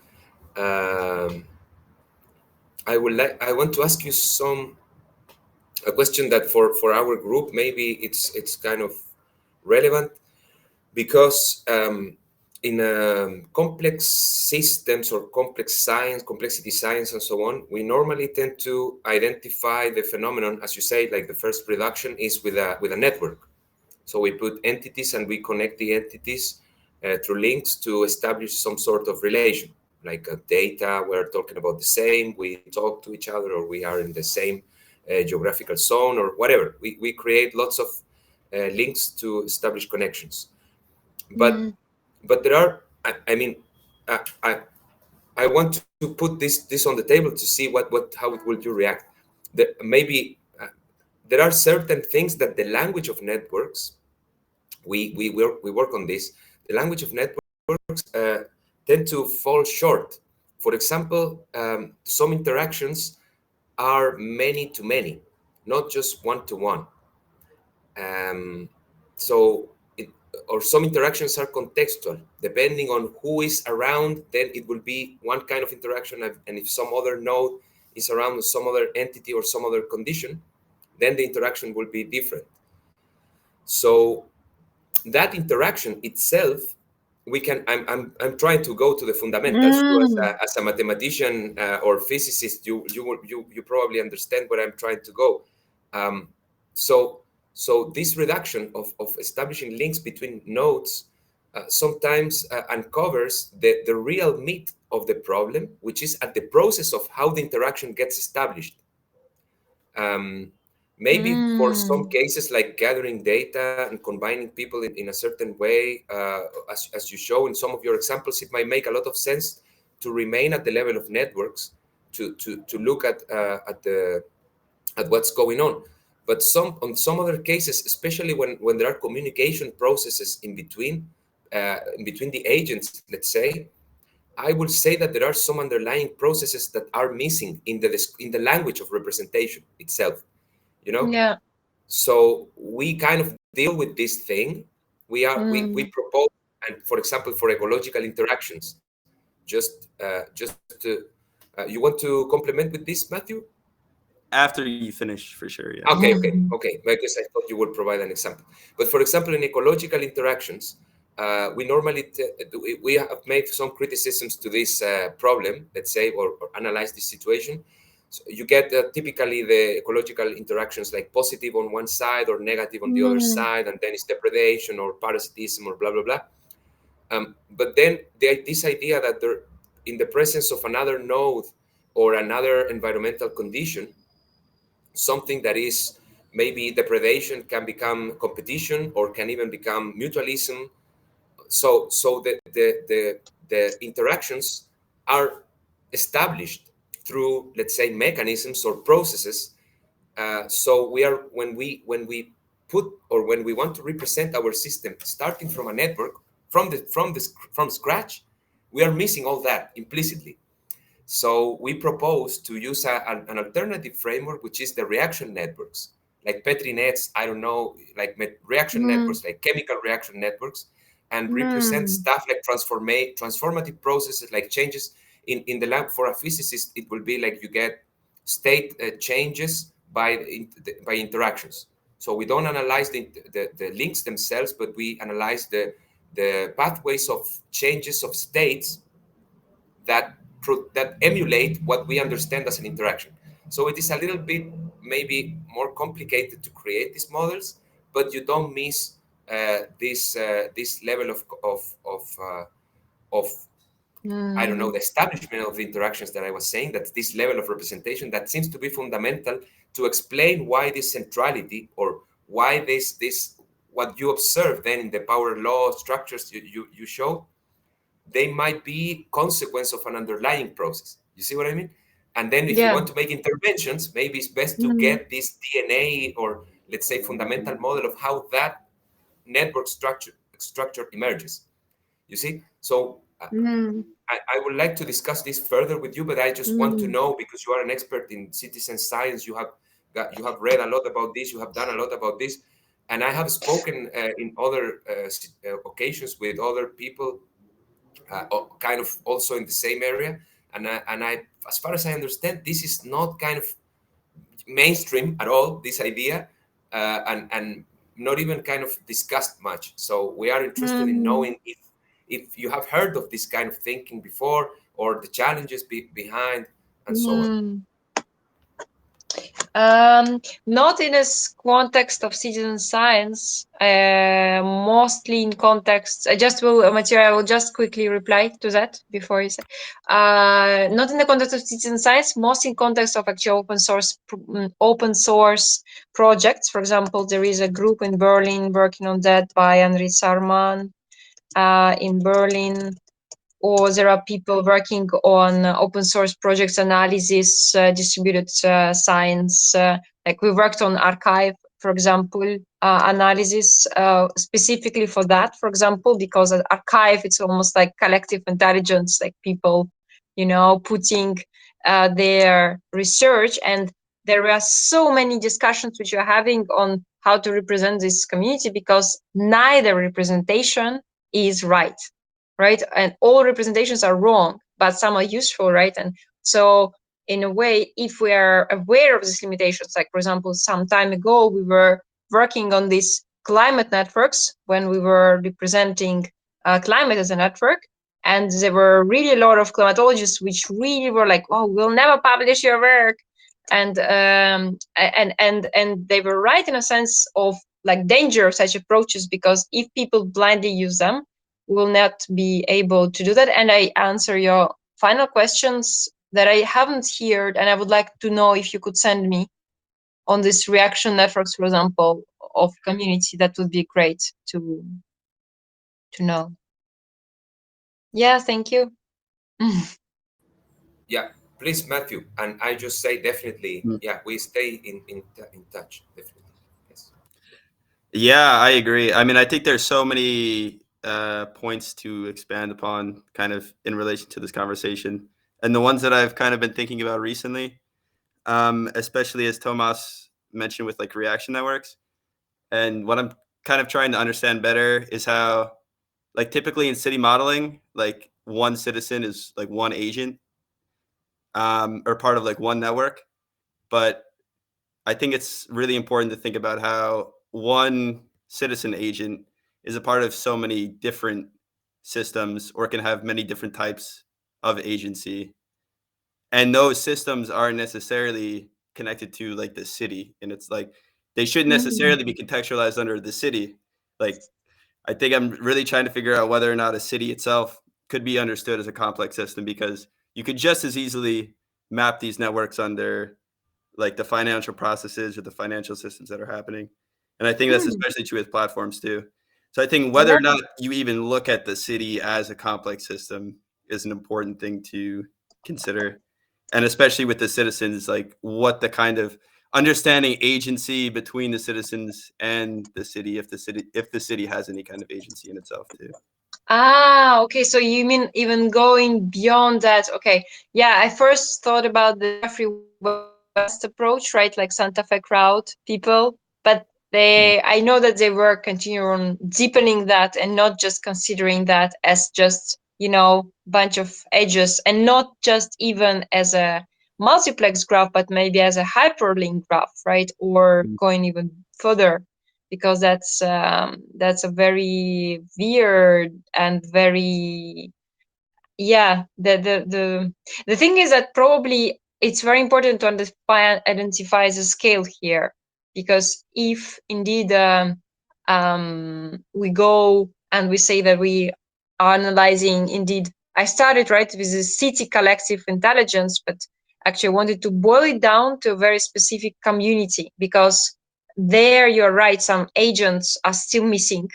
I want to ask you a question that for our group maybe it's kind of relevant, because in complex systems or complex science, complexity science and so on, we normally tend to identify the phenomenon, as you say, like the first reduction is with a network. So we put entities and we connect the entities through links to establish some sort of relation, like data, we're talking about the same, we talk to each other, or we are in the same geographical zone, or whatever. We create lots of links to establish connections. But there are, I mean, I want to put this on the table to see how it will you react. Maybe there are certain things that the language of networks, we work on this. The language of networks tend to fall short. For example, some interactions are many to many, not just one to one. Or some interactions are contextual. Depending on who is around, then it will be one kind of interaction, and if some other node is around some other entity or some other condition, then the interaction will be different. So that interaction itself, I'm trying to go to the fundamentals. As a mathematician or physicist, you probably understand where I'm trying to go. So this reduction of establishing links between nodes sometimes uncovers the real meat of the problem, which is at the process of how the interaction gets established. Maybe for some cases, like gathering data and combining people in a certain way, as you show in some of your examples, it might make a lot of sense to remain at the level of networks, to look at what's going on. But on some other cases, especially when there are communication processes in between the agents, let's say, I will say that there are some underlying processes that are missing in the language of representation itself. Yeah. So we kind of deal with this thing. We propose, and for example, for ecological interactions, just to, you want to complement with this, Matthew? After you finish, for sure, yeah. Okay. Because I thought you would provide an example. But for example, in ecological interactions, we normally we have made some criticisms to this problem, let's say, or analyze this situation. So you get typically the ecological interactions like positive on one side or negative on the other side, and then it's depredation or parasitism or blah blah blah. But then this idea that in the presence of another node or another environmental condition, something that is maybe depredation can become competition or can even become mutualism. So the interactions are established through, let's say, mechanisms or processes. So when we put, or when we want to represent our system starting from a network from scratch, we are missing all that implicitly. So we propose to use an alternative framework, which is the reaction networks, like Petri nets, I don't know, like reaction networks, like chemical reaction networks, and represent stuff like transformative processes, like changes in the lab. For a physicist, it will be like you get state changes by interactions. So we don't analyze the links themselves, but we analyze the pathways of changes of states that emulate what we understand as an interaction. So it is a little bit maybe more complicated to create these models, but you don't miss this level of I don't know, the establishment of the interactions that I was saying. That this level of representation that seems to be fundamental to explain why this centrality, or why this what you observe then in the power law structures you show, they might be consequence of an underlying process. You see what I mean? And then if you want to make interventions, maybe it's best to get this DNA, or let's say fundamental model of how that network structure emerges. You see? So I would like to discuss this further with you, but I just want to know, because you are an expert in citizen science, you have read a lot about this, you have done a lot about this, and I have spoken in other occasions with other people kind of also in the same area, and I, as far as I understand, this is not kind of mainstream at all, this idea, and not even kind of discussed much. So we are interested in knowing if you have heard of this kind of thinking before, or the challenges behind, and so on. Not in a context of citizen science, mostly in context. I will just quickly reply to that before you say. Not in the context of citizen science, most in context of actual open source projects. For example, there is a group in Berlin working on that by Henri Sarman in Berlin. Or there are people working on open source projects, analysis, distributed science. Like we worked on archive, for example, analysis specifically for that, for example, because an archive, it's almost like collective intelligence, like people, putting their research. And there are so many discussions which you're having on how to represent this community, because neither representation is right? And all representations are wrong, but some are useful, right? And so in a way, if we are aware of these limitations, like for example, some time ago, we were working on these climate networks when we were representing climate as a network. And there were really a lot of climatologists which really were like, oh, we'll never publish your work. And they were right in a sense of like danger of such approaches, because if people blindly use them, will not be able to do that. And I answer your final questions that I haven't heard, and I would like to know if you could send me on this reaction networks, for example, of community. That would be great to know. Yeah, thank you. Yeah, please, Matthew. And I just say definitely, yeah, we stay in touch, definitely. Yes. Yeah, I agree. I mean, I think there's so many points to expand upon kind of in relation to this conversation. And the ones that I've kind of been thinking about recently, especially as Tomas mentioned with like reaction networks. And what I'm kind of trying to understand better is how, like typically in city modeling, like one citizen is like one agent or part of like one network. But I think it's really important to think about how one citizen agent is a part of so many different systems, or can have many different types of agency. And those systems aren't necessarily connected to like the city. And it's like they shouldn't necessarily be contextualized under the city. Like I think I'm really trying to figure out whether or not a city itself could be understood as a complex system, because you could just as easily map these networks under like the financial processes or the financial systems that are happening. And I think that's especially true with platforms too. So I think whether or not you even look at the city as a complex system is an important thing to consider. And especially with the citizens, like what the kind of understanding agency between the citizens and the city, if the city has any kind of agency in itself too. Ah, okay. So you mean even going beyond that? Okay. Yeah, I first thought about the Jeffrey West approach, right? Like Santa Fe crowd people, but I know that they were continuing on deepening that and not just considering that as just, bunch of edges, and not just even as a multiplex graph, but maybe as a hyperlink graph, right? Or going even further, because that's a very weird and very, yeah, the thing is that probably it's very important to identify the scale here, because if indeed we go and we say that we are analyzing, indeed I started right with the city collective intelligence, but actually I wanted to boil it down to a very specific community, because there you're right, some agents are still missing,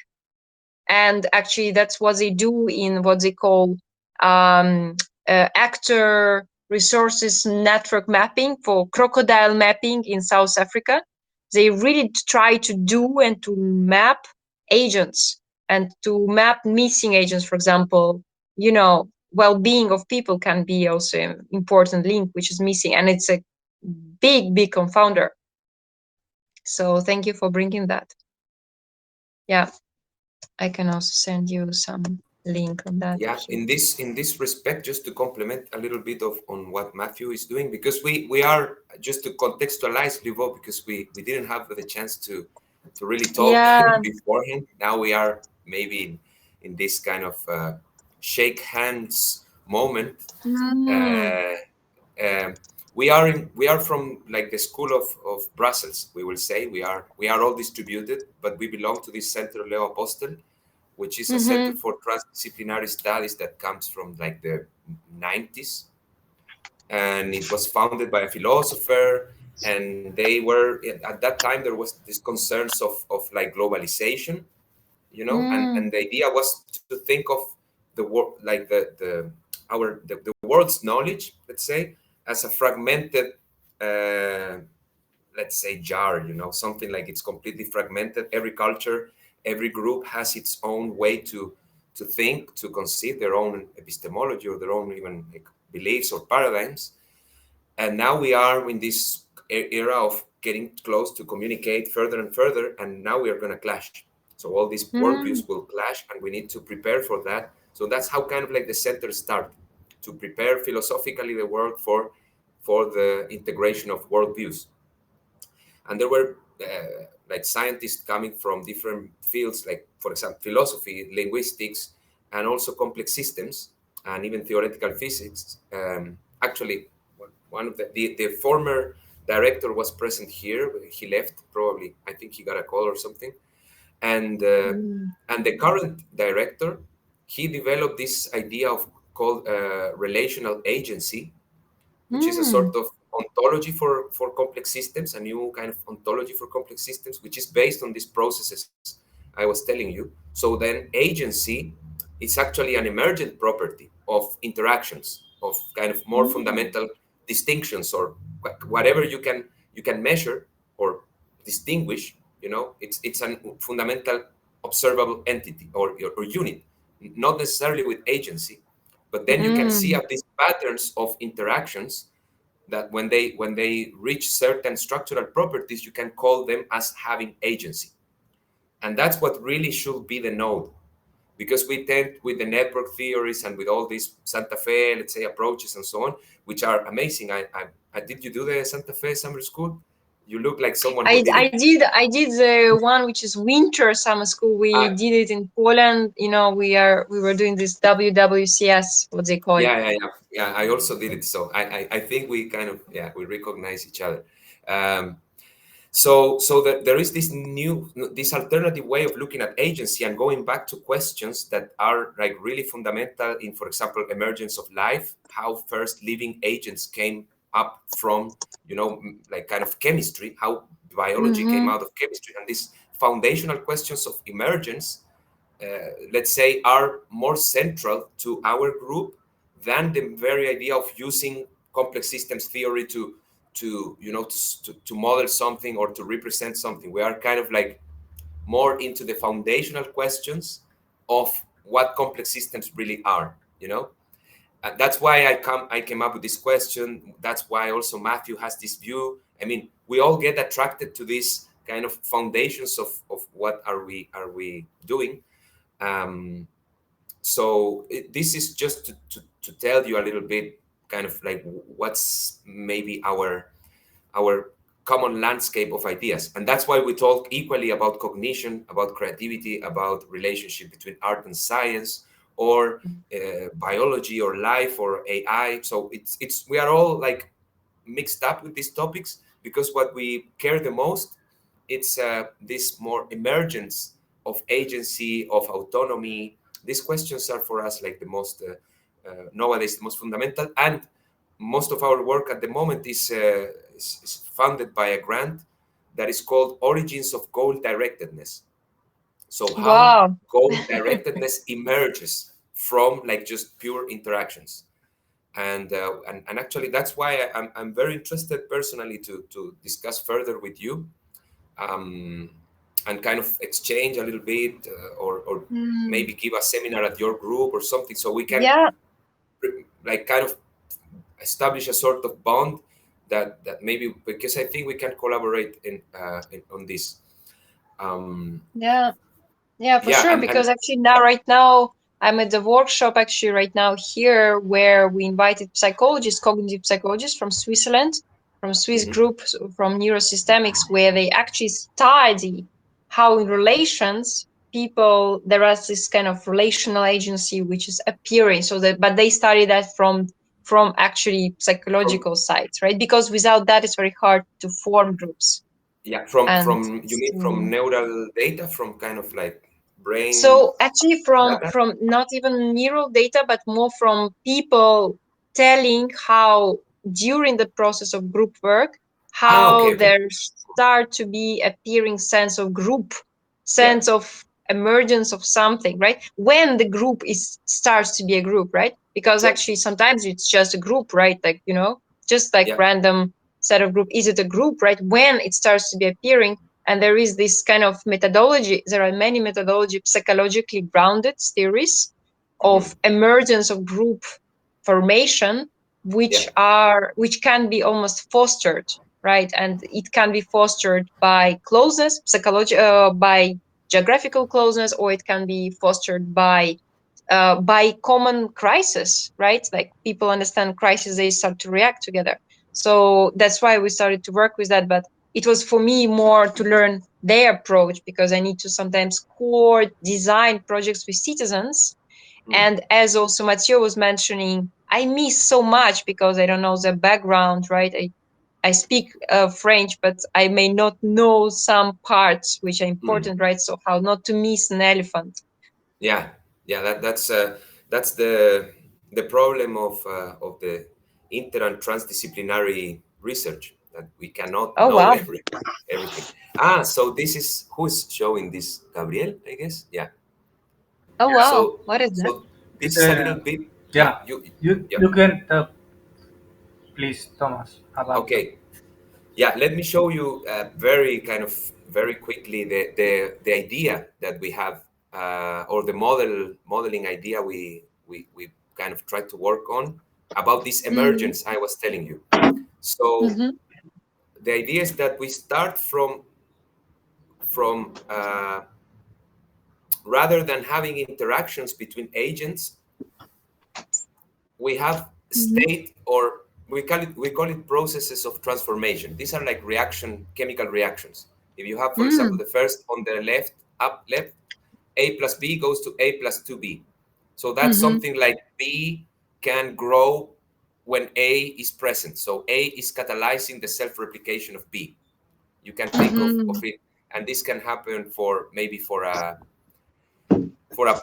and actually that's what they do in what they call actor resources network mapping for crocodile mapping in South Africa. They really try to do and to map agents and to map missing agents, for example. Well-being of people can be also an important link which is missing, and it's a big confounder. So thank you for bringing that. Yeah, I can also send you some link on that. Yeah, in this respect, just to complement a little bit on what Matthew is doing, because we are, just to contextualize, Liubov, because we didn't have the chance to really talk beforehand. Now we are maybe in this kind of shake hands moment. We are from like the school of Brussels. We will say we are all distributed, but we belong to this Centre Leo Apostel, which is a center for transdisciplinary studies that comes from like the 90s. And it was founded by a philosopher. And they were, at that time, there was these concerns of like globalization, and the idea was to think of the world, like the world's knowledge, let's say, as a fragmented, let's say, jar, something like it's completely fragmented. Every culture, every group has its own way to think, to conceive their own epistemology or their own even like beliefs or paradigms. And now we are in this era of getting close to communicate further and further, and now we are going to clash. So all these worldviews will clash, and we need to prepare for that. So that's how kind of like the center start, to prepare philosophically the world for the integration of worldviews. And there were like scientists coming from different fields, like, for example, philosophy, linguistics, and also complex systems, and even theoretical physics. Actually, one of the former director was present here. He left, probably, I think he got a call or something. And the current director, he developed this idea of called relational agency, which is a sort of ontology for complex systems, a new kind of ontology for complex systems, which is based on these processes I was telling you. So then agency is actually an emergent property of interactions, of kind of more fundamental distinctions, or whatever you can measure or distinguish. It's a fundamental observable entity or unit, not necessarily with agency. But then you can see these patterns of interactions that when they reach certain structural properties, you can call them as having agency. And that's what really should be the node, because we tend, with the network theories and with all these Santa Fe, let's say, approaches and so on, which are amazing. I did you do the Santa Fe summer school? You look like someone who did it. I did the one which is winter summer school. We did it in Poland. We were doing this WWCS, what they call it. Yeah. I also did it. So I think we kind of, we recognize each other. So that there is this alternative way of looking at agency and going back to questions that are like really fundamental in, for example, emergence of life, how first living agents came up from, like kind of chemistry, how biology came out of chemistry. And these foundational questions of emergence, let's say, are more central to our group than the very idea of using complex systems theory to to to model something or to represent something. We are kind of like more into the foundational questions of what complex systems really are, and that's why I came up with this question. That's why also Matthew has this view. I mean, we all get attracted to this kind of foundations of what are we doing. So this is just to tell you a little bit kind of like what's maybe our common landscape of ideas. And that's why we talk equally about cognition, about creativity, about relationship between art and science, or biology or life or AI. So it's we are all like mixed up with these topics, because what we care the most, it's this more emergence of agency, of autonomy. These questions are for us like the most nowadays the most fundamental, and most of our work at the moment is funded by a grant that is called Origins of Goal Directedness. So how Wow. goal directedness emerges from like just pure interactions. And actually that's why I'm very interested personally to discuss further with you, um, and kind of exchange a little bit, or Mm, maybe give a seminar at your group or something, so we can yeah, like kind of establish a sort of bond that maybe, because I think we can collaborate on this. Um, yeah. Yeah, for yeah, sure. and Because actually now, right now, I'm at the workshop actually right now here where we invited psychologists, cognitive psychologists from Switzerland, from Swiss mhm, group from neurosystemics, where they actually study how in relations people there is this kind of relational agency which is appearing. So that, but they study that from actually from psychological sides, right? Because without that, it's very hard to form groups yeah, from and from you mean from neural data, from kind of like brain so actually from data? not even neural data, but more from people telling how during the process of group work, Ah, okay, how okay, there start to be appearing sense of group, yeah, sense of emergence of something, right? When the group is starts to be a group, right? Because yeah, actually sometimes it's just a group, right? Like, just like yeah, random set of group. Is it a group, right? When it starts to be appearing, and there is this kind of methodology, there are many methodology psychologically grounded theories mhm, of emergence of group formation, yeah, which can be almost fostered, right? And it can be fostered by closeness, by geographical closeness, or it can be fostered by common crisis, right? Like people understand crisis, they start to react together. So that's why we started to work with that. But it was for me more to learn their approach, because I need to sometimes core design projects with citizens. mm, And as also Mathieu was mentioning, I miss so much because I don't know the background, right? I speak French, but I may not know some parts which are mm. important, right? So how not to miss an elephant. Yeah, yeah, that's the problem of the inter and transdisciplinary research, that we cannot Oh, know wow. everything. Ah, so this is who's showing this, Gabriel, I guess. Yeah. Oh, wow. So What is that? so this It's is a little bit, yeah, yeah. you You yeah. you can please, Thomas, about that. Okay. Yeah, let me show you very kind of very quickly the idea that we have, or the modeling idea we kind of tried to work on about this Mm-hmm. emergence I was telling you. So Mm-hmm. the idea is that we start from rather than having interactions between agents, we have state, or we call it processes of transformation. These are like chemical reactions. If you have, for example, Mm-hmm. the first on the left, up left, a plus b goes to a plus 2b. So that's Mm-hmm. something like b can grow when a is present. So a is catalyzing the self-replication of b. You can think of Mm-hmm. it, and this can happen for maybe for a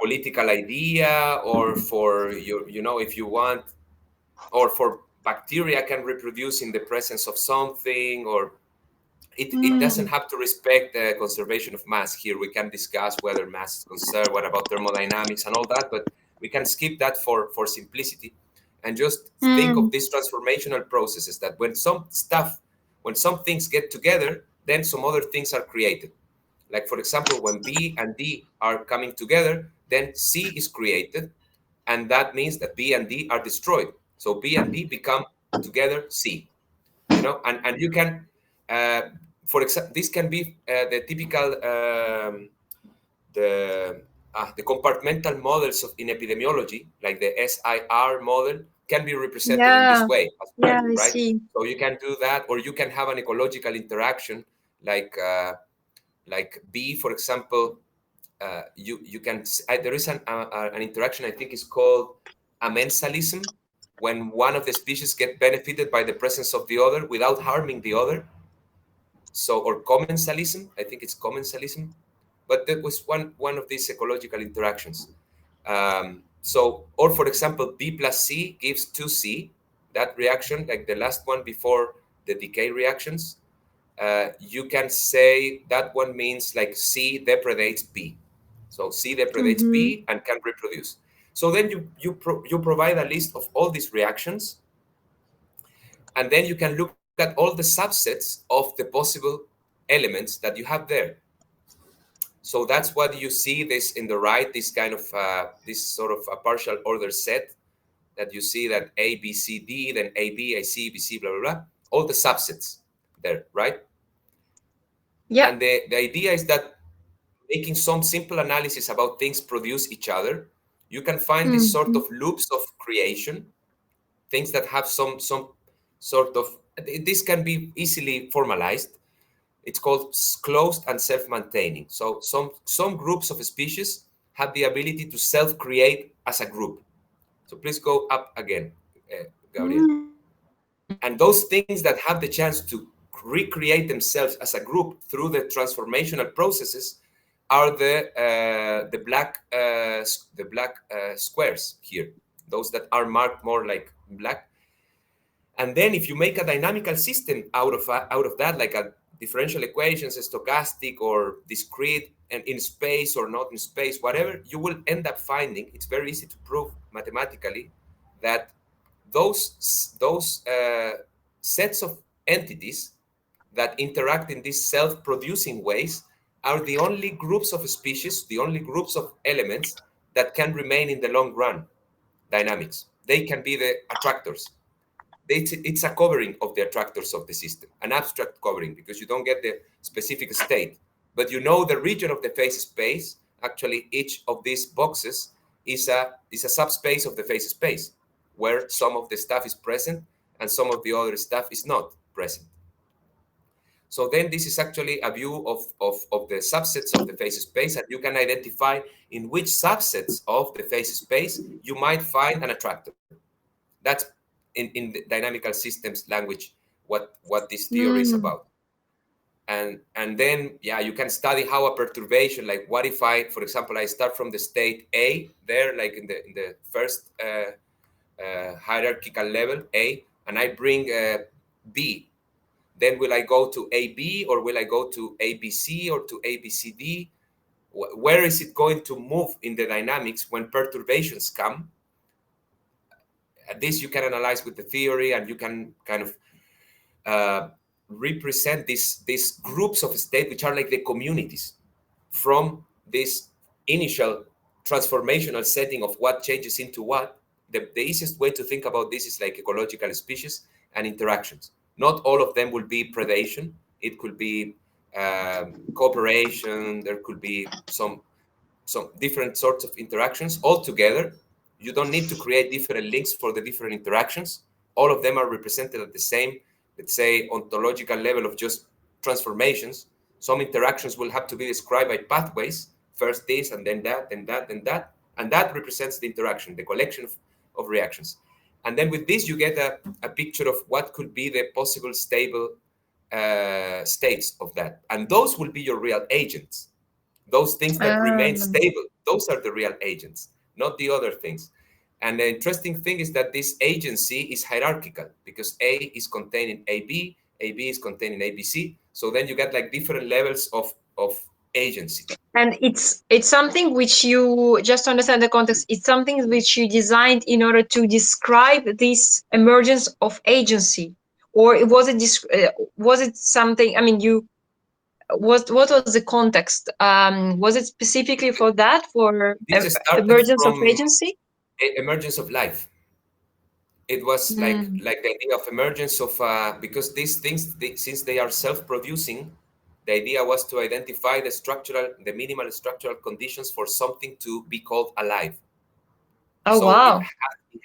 political idea, or for if you want, or for bacteria can reproduce in the presence of something, or it doesn't have to respect the conservation of mass. Here we can discuss whether mass is conserved, what about thermodynamics and all that, but we can skip that for simplicity. And just think of these transformational processes that when some things get together, then some other things are created. Like, for example, when B and D are coming together, then C is created. And that means that B and D are destroyed. So B and D become together C, and you can, for example, this can be the typical, the compartmental models in epidemiology, like the SIR model, can be represented in this way as well, I right? see. So you can do that, or you can have an ecological interaction, like B, for example. You can, there is an interaction, I think is called amensalism, when one of the species get benefited by the presence of the other without harming the other. So, or commensalism, I think it's commensalism, but that was one of these ecological interactions. So, or for example, B plus C gives 2C, that reaction, like the last one before the decay reactions. You can say that one means like C depredates B. So C depredates B and can reproduce. So then you provide a list of all these reactions, and then you can look at all the subsets of the possible elements that you have there. So that's what you see this in the right, this kind of this sort of a partial order set that you see, that A, B, C, D, then A, B, A, C, B, C, blah, blah, blah. All the subsets there, right? Yeah. And the idea is that making some simple analysis about things produce each other, you can find these sort of loops of creation, things that have some sort of, this can be easily formalized. It's called closed and self-maintaining. So some groups of species have the ability to self-create as a group. So please go up again, Gabriel. And those things that have the chance to recreate themselves as a group through the transformational processes are the black squares here, those that are marked more like black. And then if you make a dynamical system out of that, like a differential equations, a stochastic or discrete, and in space or not in space, whatever, you will end up finding, it's very easy to prove mathematically, that those sets of entities that interact in these self-producing ways are the only groups of species, the only groups of elements that can remain in the long run dynamics. They can be the attractors. It's a covering of the attractors of the system, an abstract covering, because you don't get the specific state, but you know the region of the phase space. Actually, each of these boxes is a subspace of the phase space, where some of the stuff is present and some of the other stuff is not present. So then this is actually a view of the subsets of the phase space, and you can identify in which subsets of the phase space you might find an attractor. That's in the dynamical systems language what this theory is about. And then, yeah, you can study how a perturbation, like what if I, for example, I start from the state A there, like in the first hierarchical level A, and I bring B. Then will I go to AB, or will I go to ABC, or to ABCD? Where is it going to move in the dynamics when perturbations come? This you can analyze with the theory, and you can kind of represent these groups of state, which are like the communities from this initial transformational setting of what changes into what. The easiest way to think about this is like ecological species and interactions. Not all of them will be predation. It could be cooperation. There could be some different sorts of interactions all together. You don't need to create different links for the different interactions. All of them are represented at the same, let's say, ontological level of just transformations. Some interactions will have to be described by pathways, first this, and then that, and that, and that. And that represents the interaction, the collection of reactions. And then with this, you get a picture of what could be the possible stable states of that. And those will be your real agents. Those things that remain stable, those are the real agents, not the other things. And the interesting thing is that this agency is hierarchical, because A is contained in AB, AB is contained in ABC. So then you get like different levels of agency. And it's something which you, just to understand the context, it's something which you designed in order to describe this emergence of agency, or was it something? I mean, you what was the context? Was it specifically for that, for This started emergence of from agency? emergence of life. It was Mm. like the idea of emergence of because these things, since they are self-producing, the idea was to identify the minimal structural conditions for something to be called alive. Oh So wow.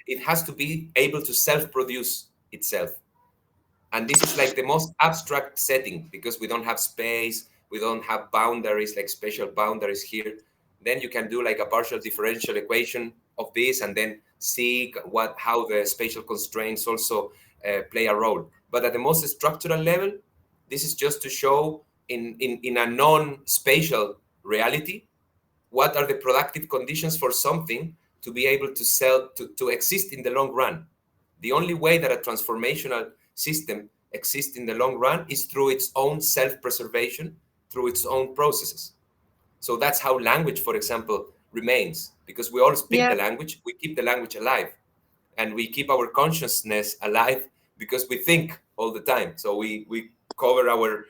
it has to be able to self-produce itself. And this is like the most abstract setting, because we don't have space, we don't have boundaries, like spatial boundaries here. Then you can do like a partial differential equation of this, and then see how the spatial constraints also play a role. But at the most structural level, this is just to show in a non-spatial reality what are the productive conditions for something to be able to exist in the long run. The only way that a transformational system exists in the long run is through its own self-preservation, through its own processes. So that's how language, for example, remains, because we all speak Yeah. the language, we keep the language alive, and we keep our consciousness alive because we think all the time. So we cover our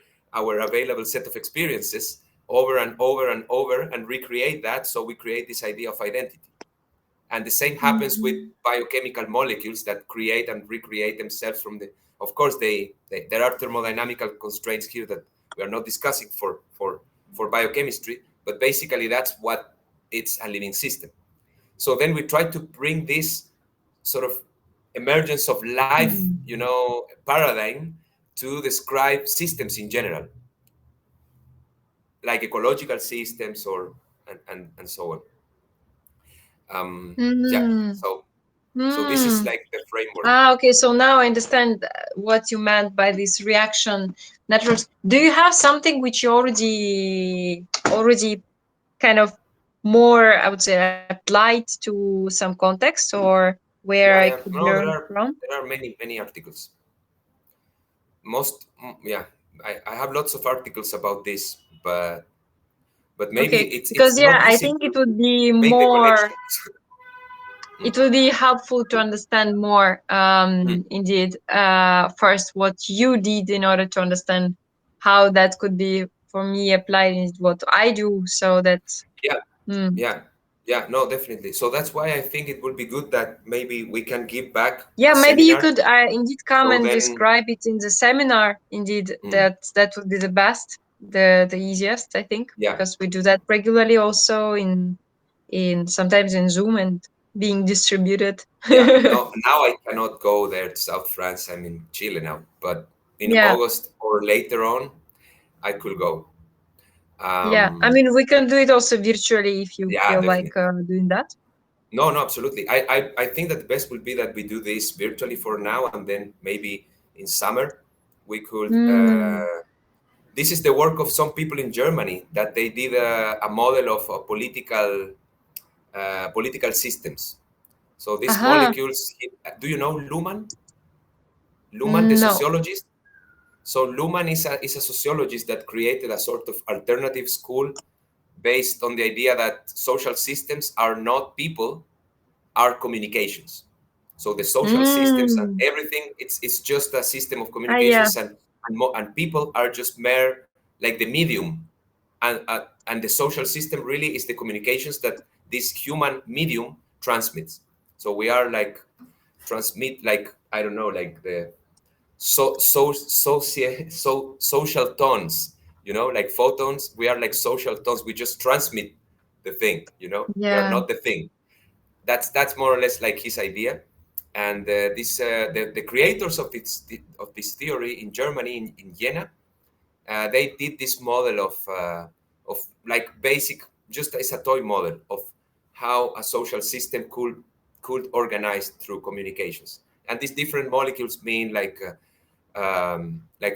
available set of experiences over and over and over and recreate that. So we create this idea of identity. And the same happens with Mhm. biochemical molecules that create and recreate themselves from the. Of course, there are thermodynamical constraints here that we are not discussing for biochemistry, but basically that's what it's a living system. So then we try to bring this sort of emergence of life, Mm. paradigm to describe systems in general, like ecological systems or and so on. Yeah. Mm. So this is Mm. like the framework. Ah, okay. So now I understand what you meant by this reaction networks. Do you have something which you already kind of more, I would say, applied to some context, or where I Yeah, yeah. could No, learn from? there are many articles. Yeah. I have lots of articles about this, but maybe Okay, it's because yeah, not I easy think to it would be make the more, connections. it would be helpful to understand more, Mm. indeed, first what you did in order to understand how that could be for me applied in what I do, so that Yeah, mm. yeah, yeah. No, definitely. So that's why I think it would be good that maybe we can give back Yeah, a maybe you seminar. could indeed come So and then, describe it in the seminar. Indeed, mm, that would be the best, the easiest, I think, yeah, because we do that regularly also in sometimes in Zoom and being distributed. yeah. No, now I cannot go there to South France. I'm in Chile now, but in Yeah, August or later on, I could go. yeah. I Um, mean, we can do it also virtually if you yeah, feel like definitely. doing that. No, no, absolutely. I think that the best would be that we do this virtually for now, and then maybe in summer we could. Mm. This is the work of some people in Germany that they did a model of political systems. So these Aha. molecules. Do you know Luhmann? Luhmann, the No. sociologist. So Luhmann is a sociologist that created a sort of alternative school based on the idea that social systems are not people, are communications. So the social systems and Mm. everything, it's just a system of Ah, yeah. communications, and people are just mere like the medium, and the social system really is the communications that this human medium transmits. So we are like transmit, like I don't know, like the social tones, like photons. We are like social tones. We just transmit the thing. We are Yeah. not the thing. That's more or less like his idea. And the creators of this theory in Germany, in Jena, they did this model of like basic, just as a toy model of how a social system could organize through communications. And these different molecules mean like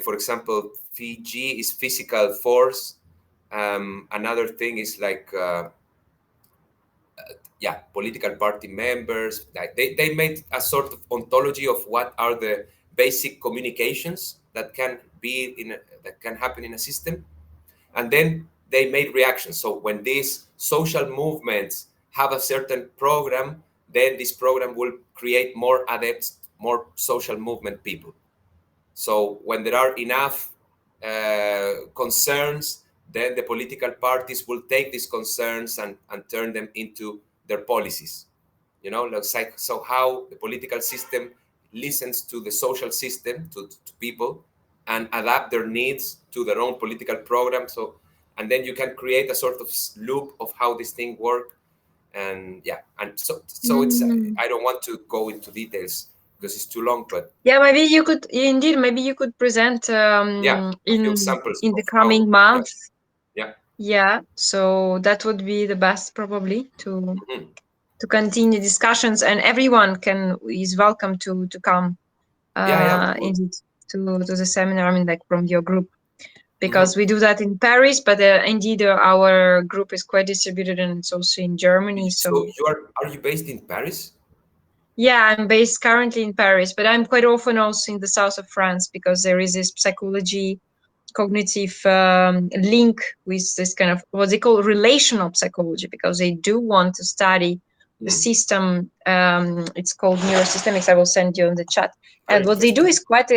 for example, G is physical force. Another thing is like yeah, political party members. Like they made a sort of ontology of what are the basic communications that can happen in a system. And then they made reactions. So when these social movements have a certain program, then this program will create more adepts, more social movement people. So when there are enough concerns, then the political parties will take these concerns and turn them into their policies. You know, like, so how the political system listens to the social system, to people, and adapt their needs to their own political program. So, and then you can create a sort of loop of how this thing work. And yeah, and so it's, I don't want to go into details because it's too long, but yeah, maybe you could indeed, maybe you could present yeah, a few in examples the of coming how, month. yeah. Yeah, so that would be the best probably to continue discussions, and everyone is welcome to come Cool. indeed to the seminar. I mean, like from your group, because we do that in Paris, but indeed our group is quite distributed, and it's also in Germany. So you are you based in Paris? Yeah, I'm based currently in Paris, but I'm quite often also in the south of France, because there is this psychology cognitive link with this kind of what they call relational psychology, because they do want to study the system. It's called neurosystemics. I will send you in the chat. And what they do is quite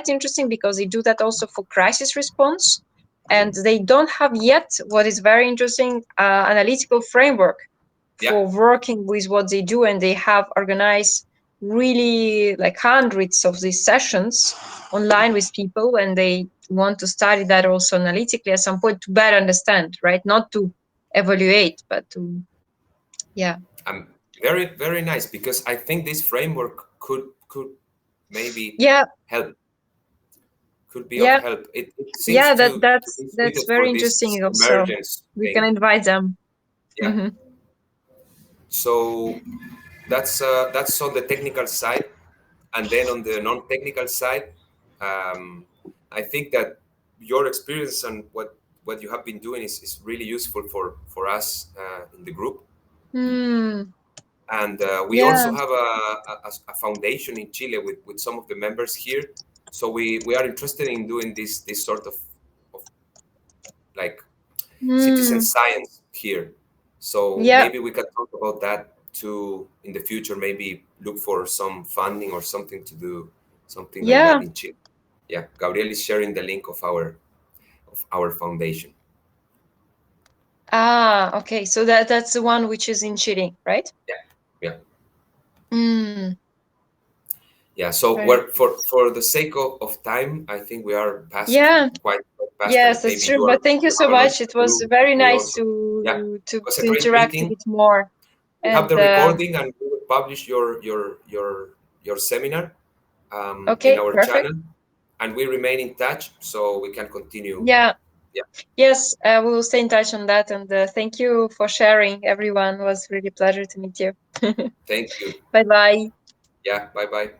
interesting, because they do that also for crisis response, and they don't have yet, what is very interesting, analytical framework for working with what they do, and they have organized really like hundreds of these sessions online with people, and they want to study that also analytically at some point to better understand, right? Not to evaluate, but to, yeah. Very, very nice, because I think this framework could maybe help. Could be of help. It seems to be that's suited very for this interesting also. emergence We thing. can invite them. Yeah. So that's on the technical side, and then on the non-technical side, I think that your experience and what you have been doing is really useful for us in the group. And we also have a foundation in Chile with some of the members here. So we are interested in doing this sort of like citizen science here. So maybe we can talk about that too in the future. Maybe look for some funding or something to do something like that in Chile. Yeah, Gabriel is sharing the link of our foundation. Ah, okay. So that's the one which is in Chile, right? Yeah. Yeah. So we're, for the sake of time, I think we are past quite past. Yes, that's true. But thank you so much. It was very nice to interact a bit more. We have the recording, and we will publish your seminar in our channel, and we remain in touch so we can continue. Yes, we will stay in touch on that, and thank you for sharing, everyone. It was really a pleasure to meet you. Thank you. Bye bye. Yeah, bye bye.